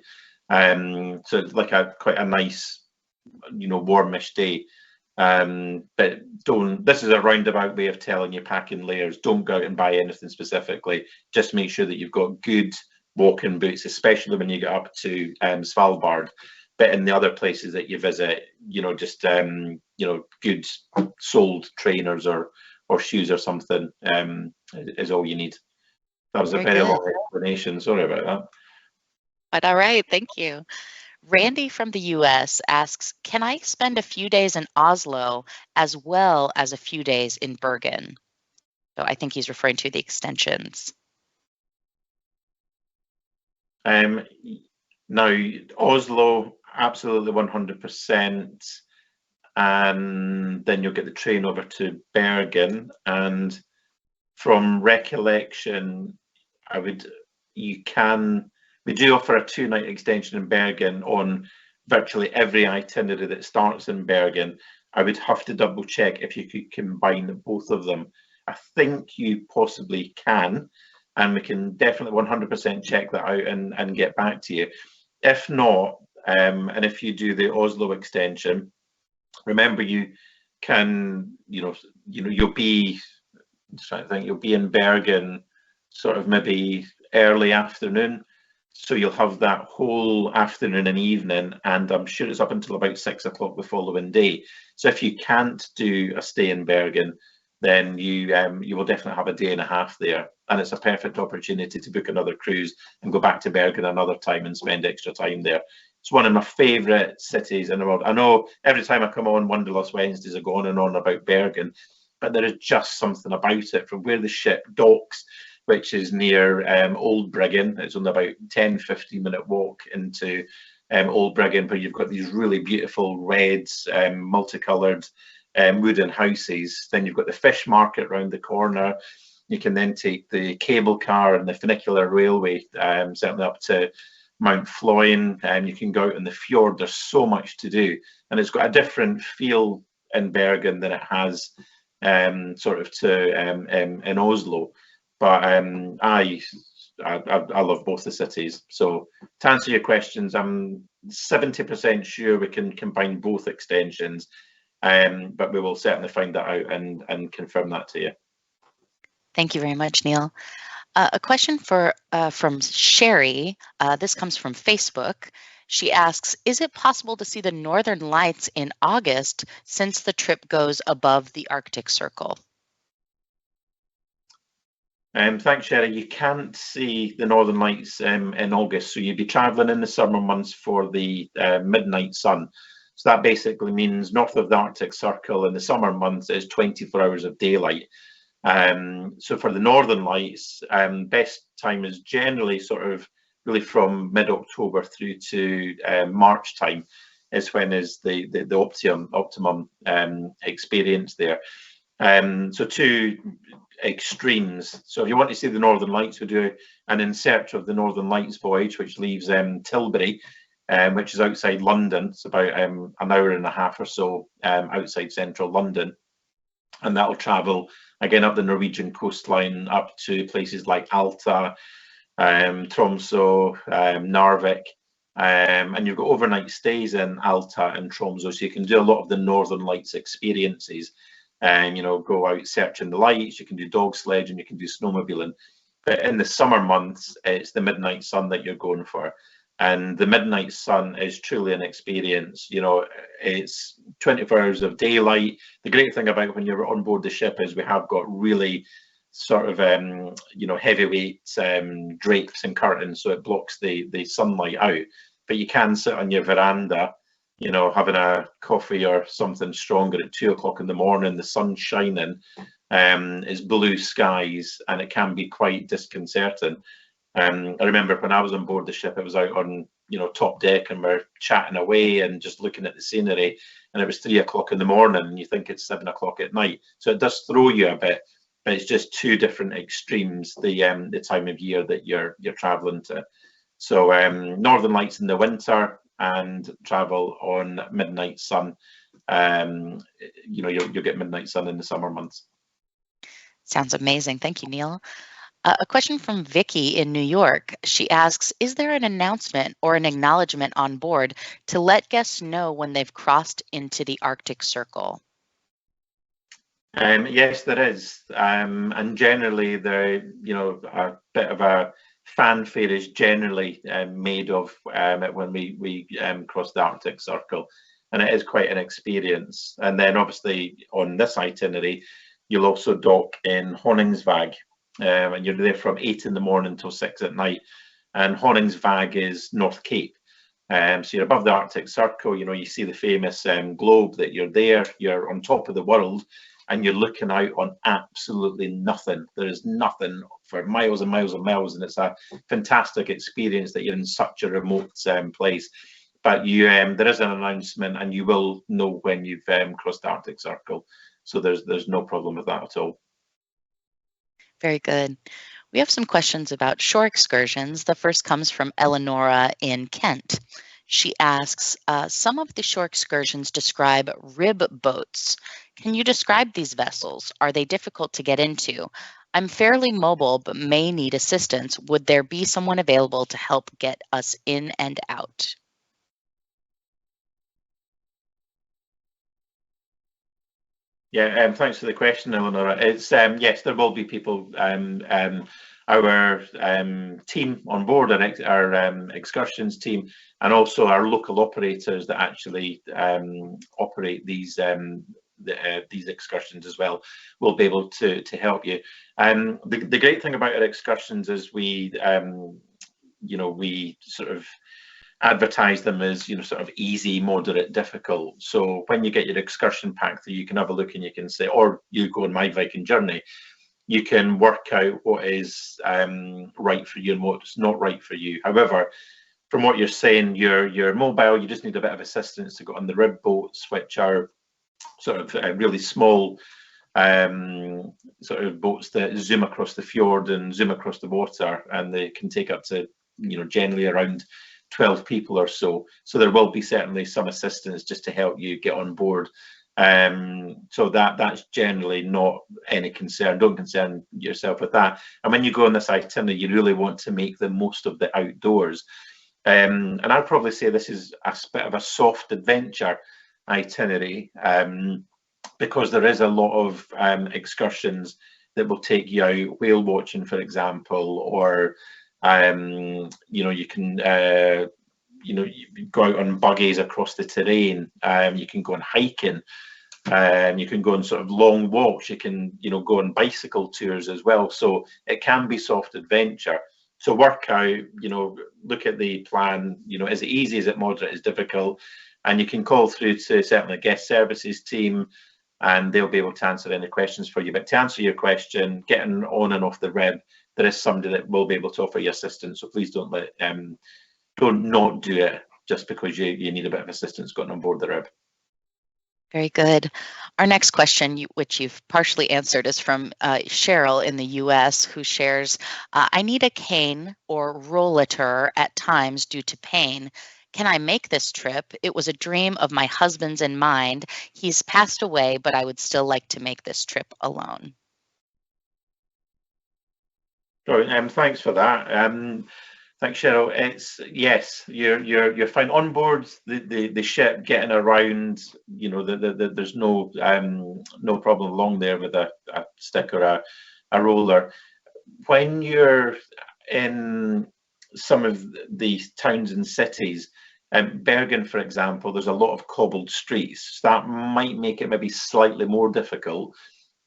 So it's like quite a nice, warmish day. But this is a roundabout way of telling you pack in layers. Don't go out and buy anything specifically. Just make sure that you've got good walking boots, especially when you get up to Svalbard. But in the other places that you visit, just good soled trainers or shoes or something is all you need. That was a very long explanation. Sorry about that. But all right, thank you. Randy from the US asks, can I spend a few days in Oslo as well as a few days in Bergen? So I think he's referring to the extensions. Now, Oslo, absolutely 100%. And then you'll get the train over to Bergen. And from recollection, we do offer a 2-night extension in Bergen on virtually every itinerary that starts in Bergen. I would have to double check if you could combine both of them. I think you possibly can, and we can definitely 100% check that out and get back to you. If not, and if you do the Oslo extension, remember you can, you'll be just trying to think, you'll be in Bergen sort of maybe early afternoon. So you'll have that whole afternoon and evening, and I'm sure it's up until about 6 o'clock the following day. So if you can't do a stay in Bergen, then you will definitely have a day and a half there, and it's a perfect opportunity to book another cruise and go back to Bergen another time and spend extra time there. It's one of my favourite cities in the world. I know every time I come on Wanderlust Wednesdays, I go on and on about Bergen, but there is just something about it, from where the ship docks, which is near Old Briggen. It's only about 10-15 minute walk into Old Briggen, but you've got these really beautiful reds, multicoloured wooden houses. Then you've got the fish market round the corner. You can then take the cable car and the funicular railway, certainly up to Mount Floyn, and you can go out in the fjord. There's so much to do, and it's got a different feel in Bergen than it has sort of to in Oslo. But I love both the cities. So to answer your questions, I'm 70% sure we can combine both extensions, but we will certainly find that out and confirm that to you. Thank you very much, Neil. A question from Sherry. This comes from Facebook. She asks, is it possible to see the Northern Lights in August since the trip goes above the Arctic Circle? Thanks, Sherry. You can't see the Northern Lights in August, so you'd be travelling in the summer months for the midnight sun. So that basically means north of the Arctic Circle in the summer months is 24 hours of daylight. So for the Northern Lights, best time is generally sort of really from mid-October through to March time is when is the optimum experience there. So two extremes. So if you want to see the Northern Lights, we do an In Search of the Northern Lights voyage, which leaves Tilbury, which is outside London. It's about an hour and a half or so outside central London. And that'll travel again up the Norwegian coastline up to places like Alta, Tromso, Narvik. And you've got overnight stays in Alta and Tromso, so you can do a lot of the Northern Lights experiences. And go out searching the lights, you can do dog sledging, you can do snowmobiling. But in the summer months, it's the midnight sun that you're going for. And the midnight sun is truly an experience. It's 24 hours of daylight. The great thing about when you're on board the ship is we have got really sort of heavyweight drapes and curtains, so it blocks the sunlight out. But you can sit on your veranda, having a coffee or something stronger at 2 o'clock in the morning, the sun's shining, it's blue skies, and it can be quite disconcerting. I remember when I was on board the ship, it was out on, top deck, and we're chatting away and just looking at the scenery, and it was 3 o'clock in the morning, and you think it's 7 o'clock at night. So it does throw you a bit, but it's just two different extremes, the time of year that you're traveling to. So Northern Lights in the winter, and travel on midnight sun. You'll get midnight sun in the summer months. Sounds amazing. Thank you, Neil. A question from Vicky in New York. She asks, is there an announcement or an acknowledgement on board to let guests know when they've crossed into the Arctic Circle? Yes, there is. And generally, a bit of a fanfare is generally made of when we cross the Arctic Circle, and it is quite an experience. And then obviously on this itinerary, you'll also dock in Honningsvåg, and you're there from 8 in the morning till 6 at night. And Honningsvåg is North Cape. So you're above the Arctic Circle, you see the famous globe that you're there, you're on top of the world, and you're looking out on absolutely nothing. There is nothing for miles and miles and miles, and it's a fantastic experience that you're in such a remote place. But there is an announcement, and you will know when you've crossed the Arctic Circle. So there's no problem with that at all. Very good. We have some questions about shore excursions. The first comes from Eleonora in Kent. She asks, some of the shore excursions describe rib boats. Can you describe these vessels? Are they difficult to get into? I'm fairly mobile, but may need assistance. Would there be someone available to help get us in and out? Yeah, thanks for the question, Eleanor. It's yes, there will be people. Our team on board, our excursions team, and also our local operators that actually operate these excursions as well, will be able to help you. The great thing about our excursions is we sort of advertise them as sort of easy, moderate, difficult. So when you get your excursion pack, you can have a look and you can say, or you go on My Viking Journey, you can work out what is right for you and what's not right for you. However, from what you're saying, you're mobile, you just need a bit of assistance to go on the rib boats, which are sort of really small sort of boats that zoom across the fjord and zoom across the water, and they can take up to generally around 12 people or so. So there will be certainly some assistance just to help you get on board. So that's generally not any concern. Don't concern yourself with that. And when you go on this itinerary, you really want to make the most of the outdoors. And I'd probably say this is a bit of a soft adventure itinerary, because there is a lot of excursions that will take you out whale watching, for example, or you can you go out on buggies across the terrain. You can go on hiking. You can go on sort of long walks. You can go on bicycle tours as well. So it can be soft adventure. So work out, look at the plan. Is it easy? Is it moderate? Is it difficult? And you can call through to certainly guest services team, and they'll be able to answer any questions for you. But to answer your question, getting on and off the rib, there is somebody that will be able to offer you assistance. So please don't not do it just because you need a bit of assistance getting on board the rib. Very good. Our next question, which you've partially answered, is from Cheryl in the US, who shares, I need a cane or rollator at times due to pain. Can I make this trip? It was a dream of my husband's and mine. He's passed away, but I would still like to make this trip alone. Thanks for that. Thanks, Cheryl. It's yes, you're fine on board the ship, getting around. There's no problem along there with a stick or a roller. When you're in some of these towns and cities, Bergen, for example, there's a lot of cobbled streets. So that might make it maybe slightly more difficult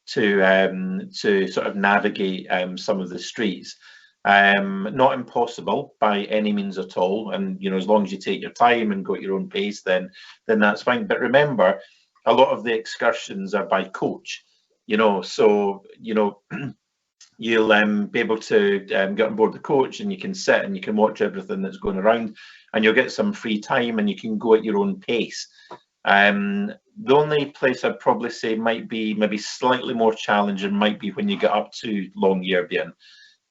to sort of navigate some of the streets. Not impossible by any means at all, and as long as you take your time and go at your own pace, then that's fine. But remember, a lot of the excursions are by coach, so you'll be able to get on board the coach, and you can sit and you can watch everything that's going around, and you'll get some free time and you can go at your own pace. The only place I'd probably say might be maybe slightly more challenging might be when you get up to Longyearbyen.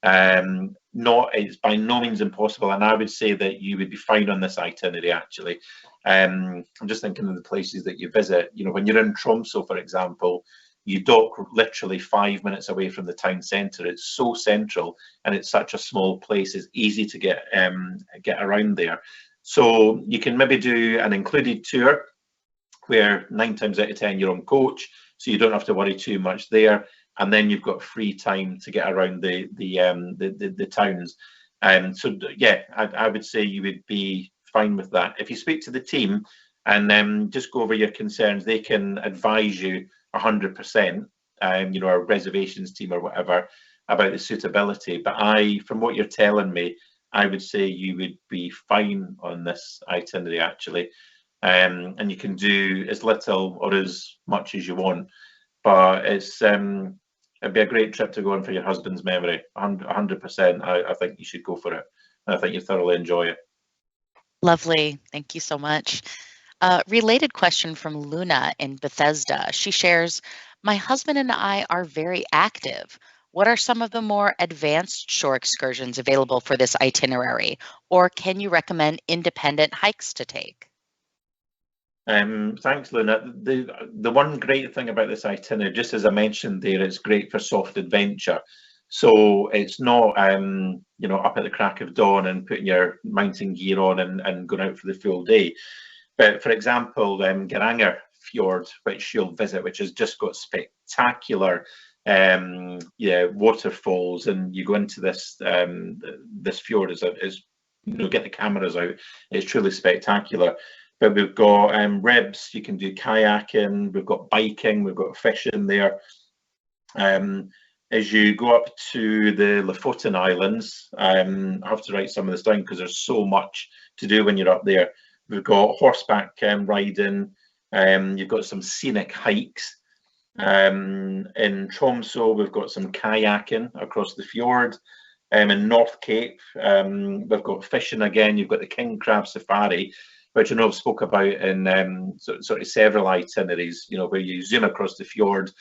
It's by no means impossible, and I would say that you would be fine on this itinerary actually. I'm just thinking of the places that you visit. When you're in Tromso, for example, you dock literally 5 minutes away from the town centre. It's so central, and it's such a small place. It's easy to get around there. So you can maybe do an included tour, where 9 times out of 10 you're on coach, so you don't have to worry too much there. And then you've got free time to get around the towns. So yeah, I would say you would be fine with that. If you speak to the team and just go over your concerns, they can advise you 100%, our reservations team or whatever, about the suitability. But from what you're telling me, I would say you would be fine on this itinerary actually. And you can do as little or as much as you want. But it'd be a great trip to go on for your husband's memory. 100%. I think you should go for it. I think you'll thoroughly enjoy it. Lovely. Thank you so much. Related question from Luna in Bethesda. She shares, my husband and I are very active. What are some of the more advanced shore excursions available for this itinerary? Or can you recommend independent hikes to take? Thanks, Luna. The one great thing about this itinerary, just as I mentioned there, it's great for soft adventure. So it's not, up at the crack of dawn and putting your mountain gear on and going out for the full day. But for example, Geiranger Fjord, which you'll visit, which has just got spectacular waterfalls, and you go into this this fjord as get the cameras out. It's truly spectacular. But we've got ribs, you can do kayaking, we've got biking, we've got fishing there. As you go up to the Lofoten Islands, I have to write some of this down because there's so much to do when you're up there. We've got horseback riding, you've got some scenic hikes. In Tromso, we've got some kayaking across the fjord. In North Cape, we've got fishing again. You've got the king crab safari, which I know I've spoke about in sort of several itineraries, where you zoom across the fjord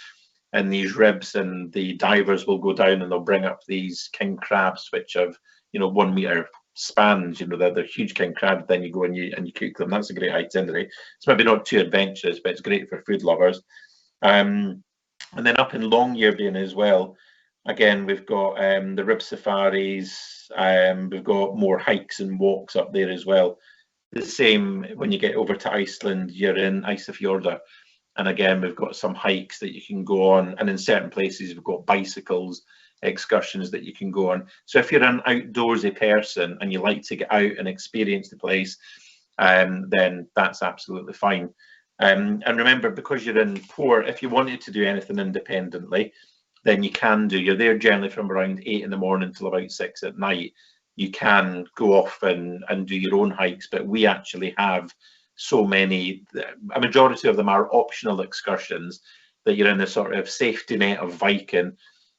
and these ribs, and the divers will go down and they'll bring up these king crabs, which have 1 meter spans. They're huge king crabs. Then you go and you cook them. That's a great itinerary. It's maybe not too adventurous, but it's great for food lovers. And then up in Longyearbyen as well, again, we've got the rib safaris. We've got more hikes and walks up there as well. The same when you get over to Iceland, you're in Ísafjörður. And again, we've got some hikes that you can go on. And in certain places, we've got bicycles, excursions that you can go on. So if you're an outdoorsy person and you like to get out and experience the place, then that's absolutely fine. And remember, because you're in port, if you wanted to do anything independently, then you can do. You're there generally from around 8 in the morning till about 6 at night. You can go off and do your own hikes, but we actually have so many, a majority of them are optional excursions that you're in the sort of safety net of Viking,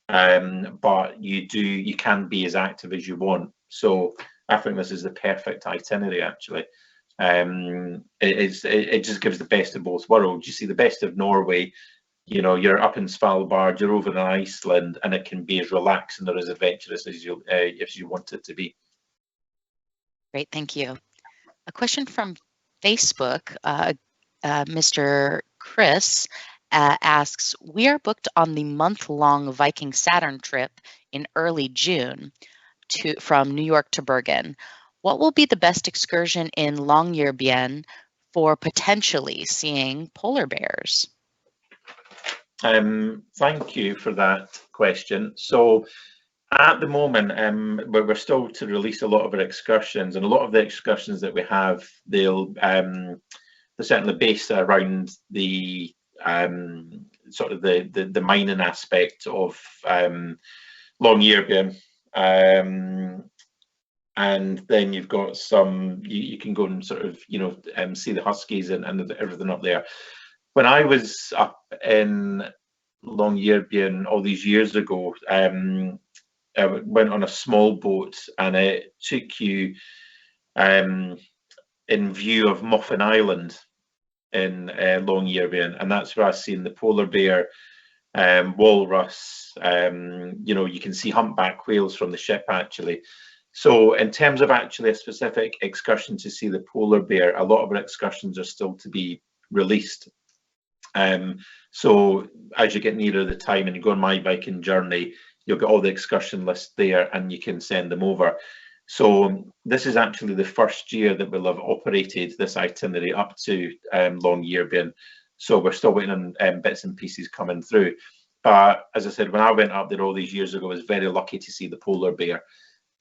but you can be as active as you want. So I think this is the perfect itinerary, actually. It just gives the best of both worlds. You see the best of Norway, you're up in Svalbard, you're over in Iceland, and it can be as relaxing or as adventurous as you want it to be. Great, thank you. A question from Facebook, Mr. Chris asks, we are booked on the month-long Viking Saturn trip in early June from New York to Bergen. What will be the best excursion in Longyearbyen for potentially seeing polar bears? Thank you for that question. So at the moment, we're still to release a lot of our excursions, and a lot of the excursions that we have, they're certainly based around the sort of the mining aspect of Longyearbyen. And then you've got some, you can go and sort of, see the huskies and everything up there. When I was up in Longyearbyen all these years ago, I went on a small boat, and it took you in view of Moffin Island in Longyearbyen, and that's where I've seen the polar bear, walrus. You can see humpback whales from the ship, actually. So in terms of actually a specific excursion to see the polar bear, a lot of our excursions are still to be released. So as you get nearer the time and you go on My Viking Journey, you'll get all the excursion lists there and you can send them over. So this is actually the first year that we'll have operated this itinerary up to Longyearbyen. So we're still waiting on bits and pieces coming through. But as I said, when I went up there all these years ago, I was very lucky to see the polar bear,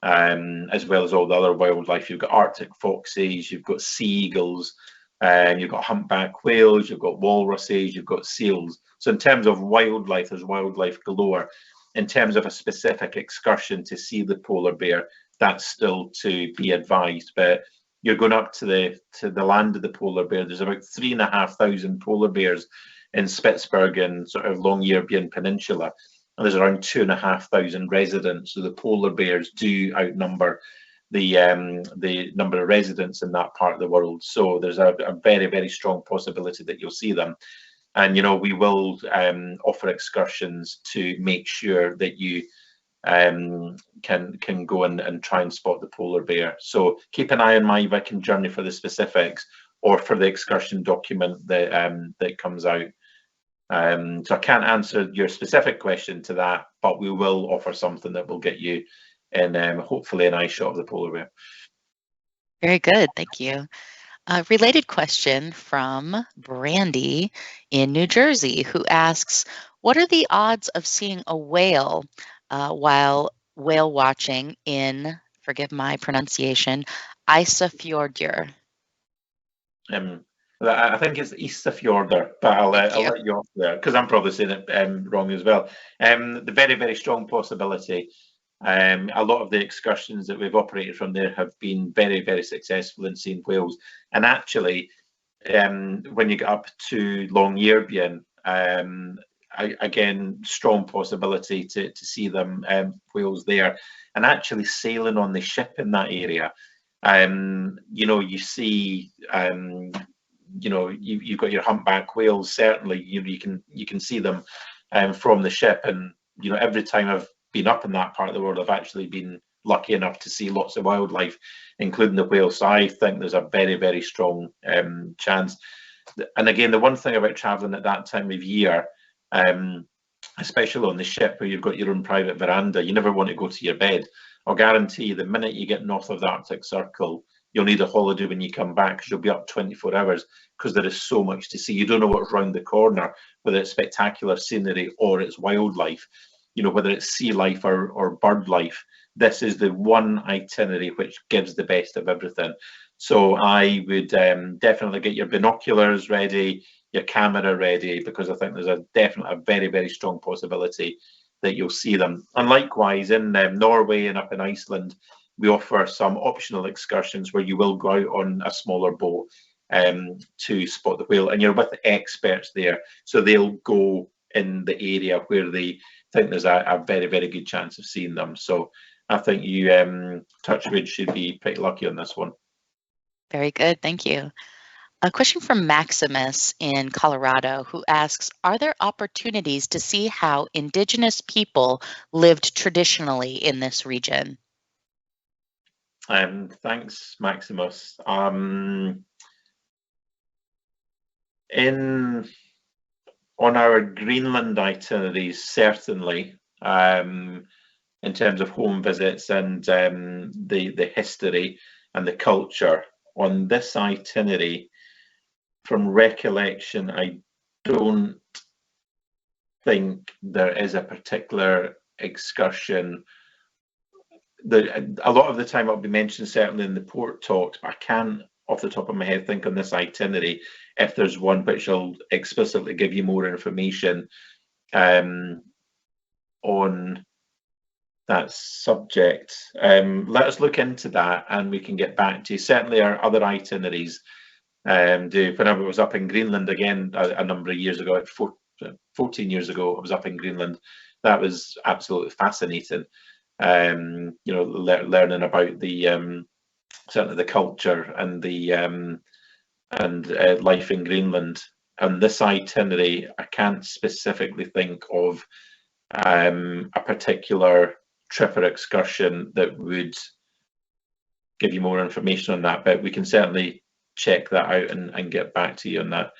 as well as all the other wildlife. You've got Arctic foxes, you've got sea eagles, you've got humpback whales, you've got walruses, you've got seals. So in terms of wildlife, there's wildlife galore. In terms of a specific excursion to see the polar bear, that's still to be advised. But you're going up to the land of the polar bear. There's about 3,500 polar bears in Spitsbergen, sort of Longyearbyen Peninsula, and there's around 2,500 residents. So the polar bears do outnumber the number of residents in that part of the world. So there's a very, very strong possibility that you'll see them. And we will offer excursions to make sure that you can go and try and spot the polar bear. So keep an eye on My Viking Journey for the specifics, or for the excursion document that comes out. So I can't answer your specific question to that, but we will offer something that will get you in hopefully an eye shot of the polar bear. Very good, thank you. A related question from Brandy in New Jersey, who asks, what are the odds of seeing a whale while whale watching in, forgive my pronunciation, Isafjordur? I think it's Ísafjordur, but I'll Thank you. let you off there because I'm probably saying it wrong as well. The very, very strong possibility. A lot of the excursions that we've operated from there have been very, very successful in seeing whales. And actually, when you get up to Longyearbyen, again, strong possibility to see them whales there. And actually sailing on the ship in that area, you see, you've got your humpback whales. Certainly, you can see them from the ship. And every time I've been up in that part of the world, I've actually been lucky enough to see lots of wildlife, including the whales. So I think there's a very, very strong chance. And again, the one thing about traveling at that time of year, especially on the ship where you've got your own private veranda, you never want to go to your bed. I'll guarantee you the minute you get north of the Arctic Circle, you'll need a holiday when you come back because you'll be up 24 hours because there is so much to see. You don't know what's round the corner, whether it's spectacular scenery or it's wildlife, whether it's sea life or bird life. This is the one itinerary which gives the best of everything. So I would definitely get your binoculars ready, your camera ready, because I think there's a very, very strong possibility that you'll see them. And likewise in Norway and up in Iceland, we offer some optional excursions where you will go out on a smaller boat to spot the whale, and you're with the experts there, so they'll go in the area where they think there's a very, very good chance of seeing them. So I think you, Touchwood, should be pretty lucky on this one. Very good, thank you. A question from Maximus in Colorado, who asks, are there opportunities to see how indigenous people lived traditionally in this region? Thanks, Maximus. On our Greenland itineraries, certainly, in terms of home visits and the history and the culture. On this itinerary, from recollection, I don't think there is a particular excursion. A lot of the time it'll be mentioned certainly in the port talks, but I can't off the top of my head think on this itinerary if there's one which will explicitly give you more information on that subject. Let us look into that and we can get back to you. Certainly our other itineraries do. When I was up in Greenland again a number of years ago, 14 years ago, I was up in Greenland. That was absolutely fascinating. Learning about the certainly the culture and the life in Greenland. And this itinerary, I can't specifically think of a particular trip or excursion that would give you more information on that, but we can certainly check that out and get back to you on that.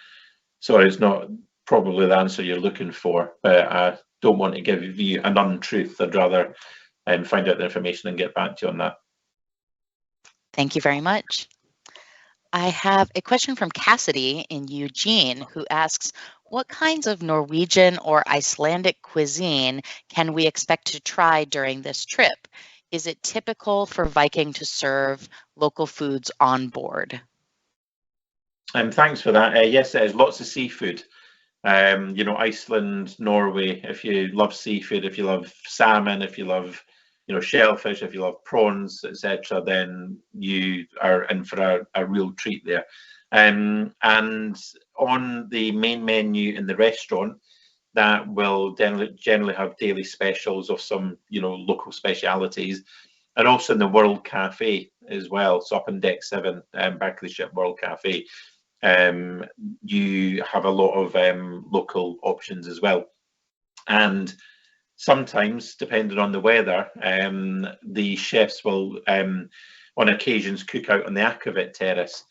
Sorry, it's not probably the answer you're looking for, but I don't want to give you an untruth. I'd rather find out the information and get back to you on that. Thank you very much. I have a question from Cassidy in Eugene, who asks, what kinds of Norwegian or Icelandic cuisine can we expect to try during this trip? Is it typical for Viking to serve local foods on board? Thanks for that. Yes, there's lots of seafood. Iceland, Norway, if you love seafood, if you love salmon, if you love shellfish, if you love prawns, etc., then you are in for a real treat there. And on the main menu in the restaurant, that will generally have daily specials of some local specialities, and also in the World Cafe as well. So up in Deck 7, back of the ship, World Cafe, you have a lot of local options as well. And sometimes, depending on the weather, the chefs will, on occasions, cook out on the Akavit terrace,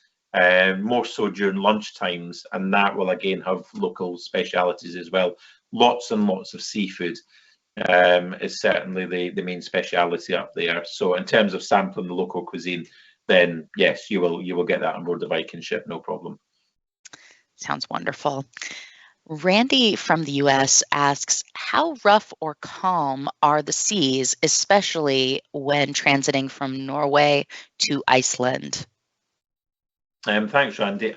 more so during lunch times, and that will again have local specialities as well. Lots and lots of seafood is certainly the main speciality up there. So in terms of sampling the local cuisine, then yes, you will get that on board the Viking ship, no problem. Sounds wonderful. Randy from the US asks, how rough or calm are the seas, especially when transiting from Norway to Iceland? Thanks, Randy.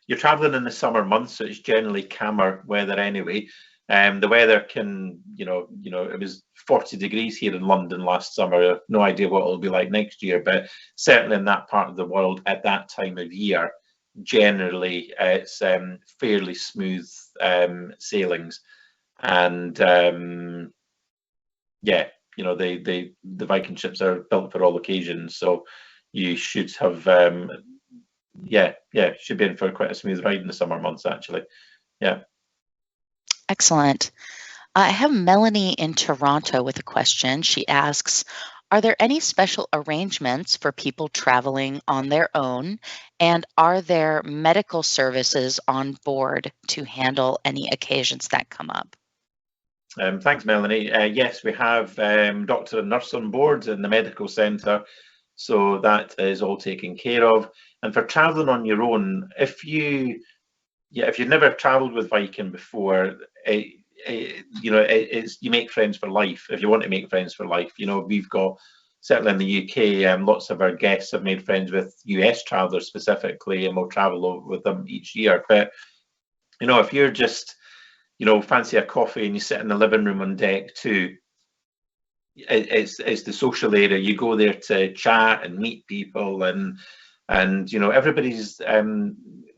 You're traveling in the summer months, so it's generally calmer weather anyway. The weather can, it was 40 degrees here in London last summer. No idea what it'll be like next year, but certainly in that part of the world at that time of year, generally it's fairly smooth sailings, and the Viking ships are built for all occasions, so you should have should be in for quite a smooth ride in the summer months, actually. Yeah. Excellent. I have Melanie in Toronto with a question. She asks, are there any special arrangements for people traveling on their own? And are there medical services on board to handle any occasions that come up? Thanks, Melanie. Yes, we have doctor and nurse on board in the medical centre, so that is all taken care of. And for traveling on your own, if you've never travelled with Viking before, you make friends for life. If you want to make friends for life, we've got, certainly in the UK, lots of our guests have made friends with US travellers specifically, and we'll travel with them each year. But if you're just fancy a coffee and you sit in the living room on deck too, it's the social area. You go there to chat and meet people, and everybody's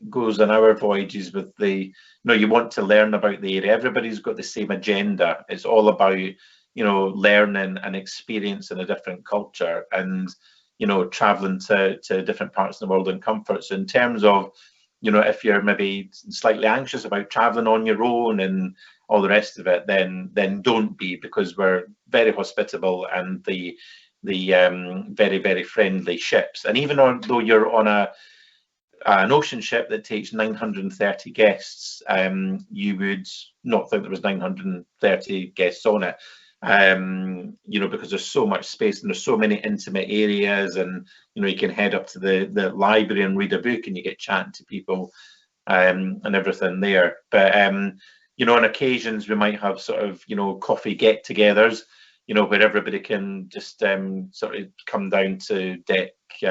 goes on our voyages with you want to learn about the area. Everybody's got the same agenda. It's all about learning and experiencing a different culture, and traveling to different parts of the world in comfort. So in terms of if you're maybe slightly anxious about traveling on your own and all the rest of it, then don't be, because we're very hospitable, and the very, very friendly ships. And even though you're on an ocean ship that takes 930 guests, you would not think there was 930 guests on it, because there's so much space and there's so many intimate areas, and you can head up to the library and read a book, and you get chatting to people and everything there. But on occasions we might have sort of coffee get-togethers, where everybody can just sort of come down to deck 2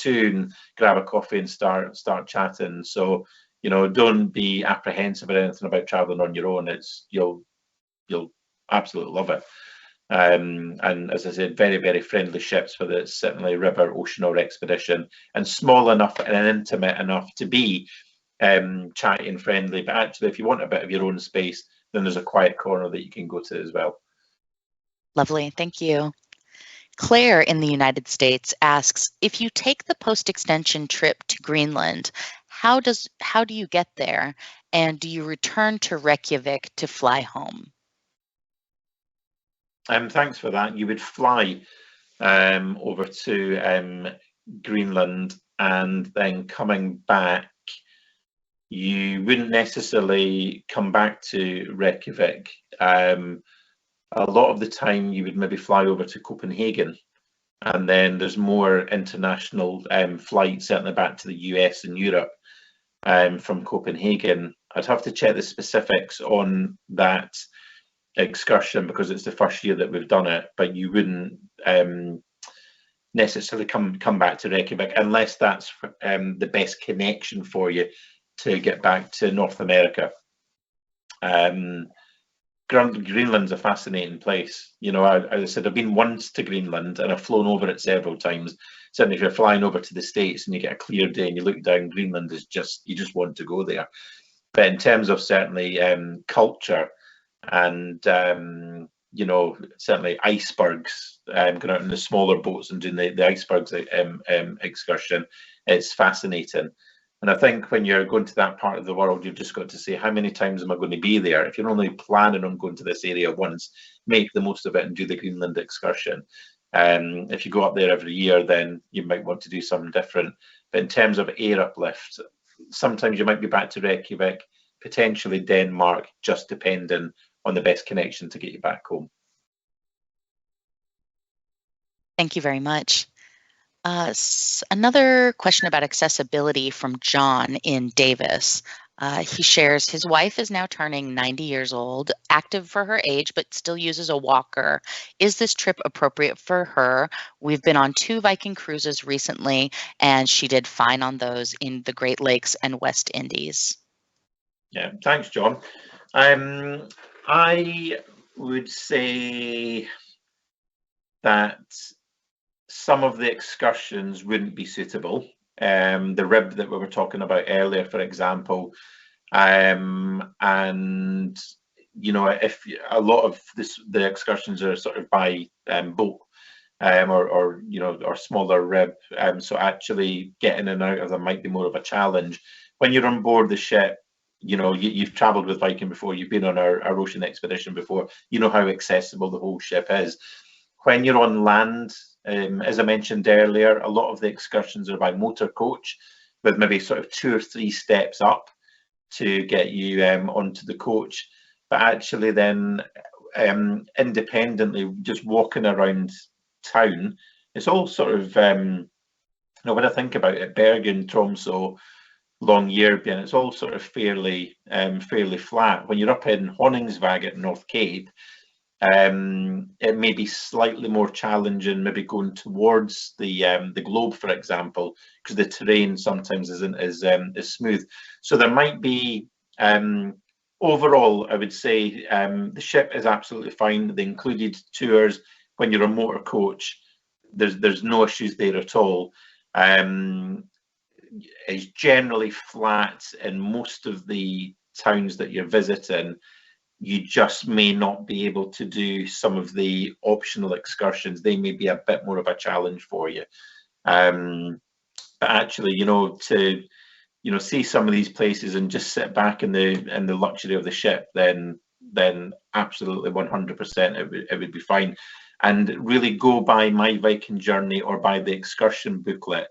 and grab a coffee and start chatting. So don't be apprehensive or anything about traveling on your own. You'll absolutely love it. And as I said, very, very friendly ships, whether it's certainly river, ocean or expedition, and small enough and intimate enough to be chatty and friendly. But actually, if you want a bit of your own space, then there's a quiet corner that you can go to as well. Lovely, thank you. Claire in the United States asks, if you take the post-extension trip to Greenland, how do you get there? And do you return to Reykjavik to fly home? Thanks for that. You would fly over to Greenland, and then coming back, you wouldn't necessarily come back to Reykjavik. A lot of the time you would maybe fly over to Copenhagen, and then there's more international flights, certainly back to the US and Europe from Copenhagen. I'd have to check the specifics on that excursion, because it's the first year that we've done it, but you wouldn't necessarily come back to Reykjavik unless that's the best connection for you to get back to North America. Greenland's a fascinating place. As I said, I've been once to Greenland and I've flown over it several times. Certainly if you're flying over to the States and you get a clear day and you look down, Greenland is you just want to go there. But in terms of certainly culture and certainly icebergs, going out in the smaller boats and doing the icebergs excursion, it's fascinating. And I think when you're going to that part of the world, you've just got to say, how many times am I going to be there? If you're only planning on going to this area once, make the most of it and do the Greenland excursion. If you go up there every year, then you might want to do something different. But in terms of air uplift, sometimes you might be back to Reykjavik, potentially Denmark, just depending on the best connection to get you back home. Thank you very much. Another question about accessibility from John in Davis. He shares his wife is now turning 90 years old, active for her age, but still uses a walker. Is this trip appropriate for her? We've been on 2 Viking cruises recently, and she did fine on those in the Great Lakes and West Indies. Yeah, thanks, John. I would say that some of the excursions wouldn't be suitable. The rib that we were talking about earlier, for example, and you know, if a lot of the excursions are sort of by boat, or you know, or smaller rib, so actually getting in and out of them might be more of a challenge. When you're on board the ship, you know, you've travelled with Viking before, you've been on our ocean expedition before, you know how accessible the whole ship is. When you're on land, as I mentioned earlier, a lot of the excursions are by motor coach, with maybe sort of 2 or 3 steps up to get you onto the coach. But actually then independently, just walking around town, it's all sort of, you know, when I think about it, Bergen, Tromso, Longyearbyen, it's all sort of fairly flat. When you're up in Honningsvåg at North Cape, it may be slightly more challenging, maybe going towards the globe, for example, because the terrain sometimes isn't as smooth. So there might be, overall, I would say the ship is absolutely fine. The included tours, when you're a motor coach, there's no issues there at all. It's generally flat in most of the towns that you're visiting. You just may not be able to do some of the optional excursions. They may be a bit more of a challenge for you. But actually, you know, to see some of these places and just sit back in the luxury of the ship, then absolutely 100% it would be fine. And really go by My Viking Journey or by the excursion booklet,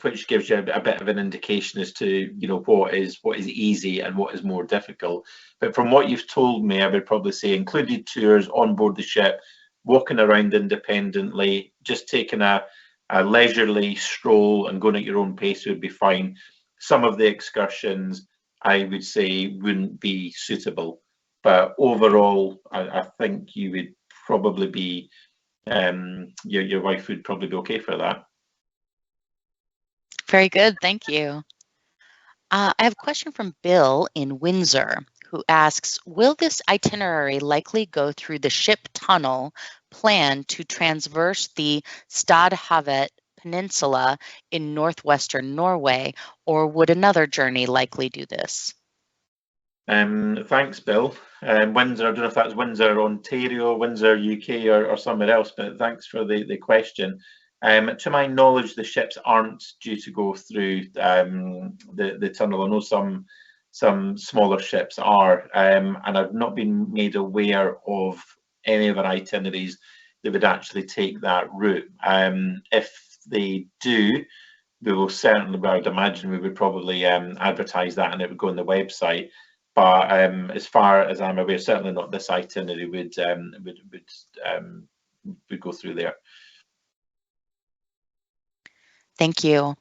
which gives you a bit of an indication as to, you know, what is easy and what is more difficult. But from what you've told me, I would probably say included tours on board the ship, walking around independently, just taking a leisurely stroll and going at your own pace would be fine. Some of the excursions, I would say, wouldn't be suitable. But overall, I think you would probably be, your wife would probably be okay for that. Very good, thank you. I have a question from Bill in Windsor, who asks, will this itinerary likely go through the ship tunnel planned to transverse the Stadhavet Peninsula in northwestern Norway, or would another journey likely do this? Thanks, Bill. Windsor, I don't know if that's Windsor, Ontario, Windsor, UK, or somewhere else, but thanks for the question. To my knowledge, the ships aren't due to go through the tunnel. I know some smaller ships are, and I've not been made aware of any of our itineraries that would actually take that route. If they do, we will certainly, I would imagine we would probably advertise that and it would go on the website. But as far as I'm aware, certainly not this itinerary would go through there. Thank you.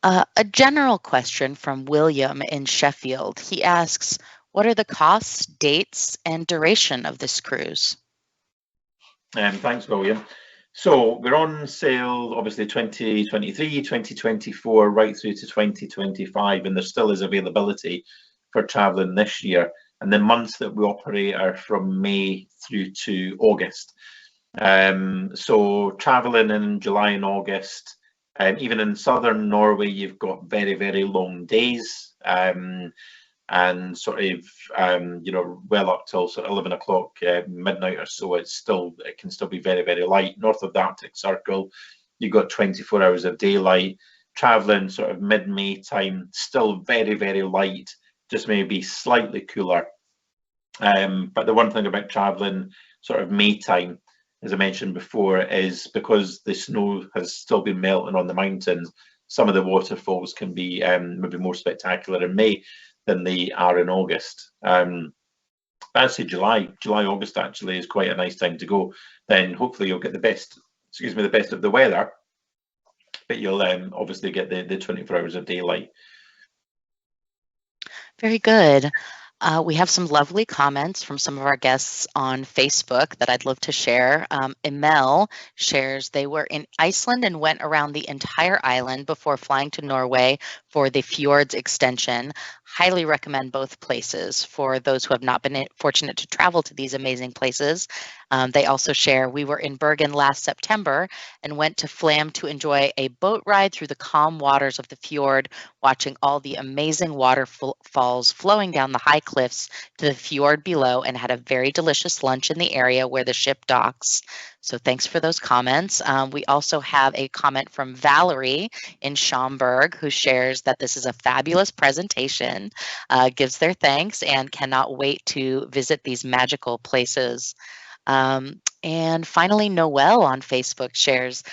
A general question from William in Sheffield. He asks, what are the costs, dates, and duration of this cruise? Thanks, William. So we're on sale, obviously 2023, 2024, right through to 2025, and there still is availability for travelling this year. And the months that we operate are from May through to August. So travelling in July and August, even in southern Norway, you've got very, very long days, and sort of, you know, well up till sort of 11 o'clock, midnight or so. It can still be very, very light. North of the Arctic Circle, you've got 24 hours of daylight. Traveling sort of mid-May time, still very, very light, just maybe slightly cooler. But the one thing about traveling sort of May time, as I mentioned before, is because the snow has still been melting on the mountains, some of the waterfalls can be maybe more spectacular in May than they are in August. I'd say July, August actually is quite a nice time to go. Then hopefully you'll get the best excuse me, the best of the weather, but you'll obviously get the 24 hours of daylight. Very good. We have some lovely comments from some of our guests on Facebook that I'd love to share. Emel shares they were in Iceland and went around the entire island before flying to Norway for the Fjords extension. Highly recommend both places for those who have not been fortunate to travel to these amazing places. They also share, we were in Bergen last September and went to Flam to enjoy a boat ride through the calm waters of the fjord, watching all the amazing waterfalls flowing down the high cliffs to the fjord below, and had a very delicious lunch in the area where the ship docks. So thanks for those comments. We also have a comment from Valerie in Schaumburg, who shares that this is a fabulous presentation, gives their thanks, and cannot wait to visit these magical places. And finally, Noelle on Facebook shares,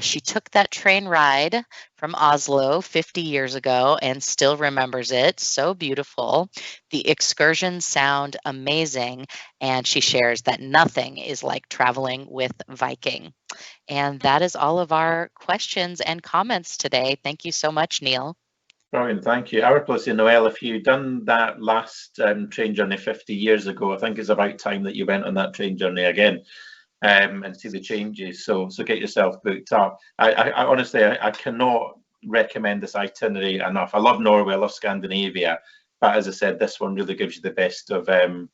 she took that train ride from Oslo 50 years ago and still remembers it. So beautiful. The excursions sound amazing. And she shares that nothing is like traveling with Viking. And that is all of our questions and comments today. Thank you so much, Neil. Brilliant, thank you. Our plus, Noelle, if you'd done that last train journey 50 years ago, I think it's about time that you went on that train journey again and see the changes. So get yourself booked up. I honestly, I cannot recommend this itinerary enough. I love Norway, I love Scandinavia, but as I said, this one really gives you the best of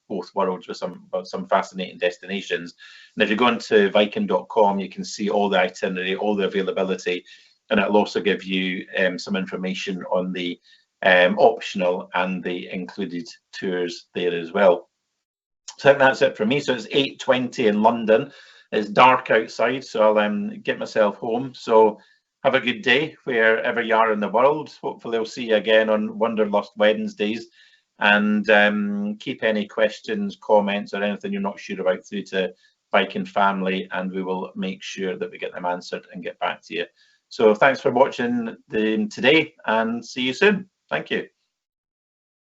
both worlds with some fascinating destinations. And if you go into Viking.com, you can see all the itinerary, all the availability. And it'll also give you some information on the optional and the included tours there as well. So I think that's it for me. So it's 8:20 in London. It's dark outside, so I'll get myself home. So have a good day wherever you are in the world. Hopefully I'll see you again on Wanderlust Wednesdays. And keep any questions, comments, or anything you're not sure about through to Viking Family, and we will make sure that we get them answered and get back to you. So thanks for watching today, and see you soon. Thank you.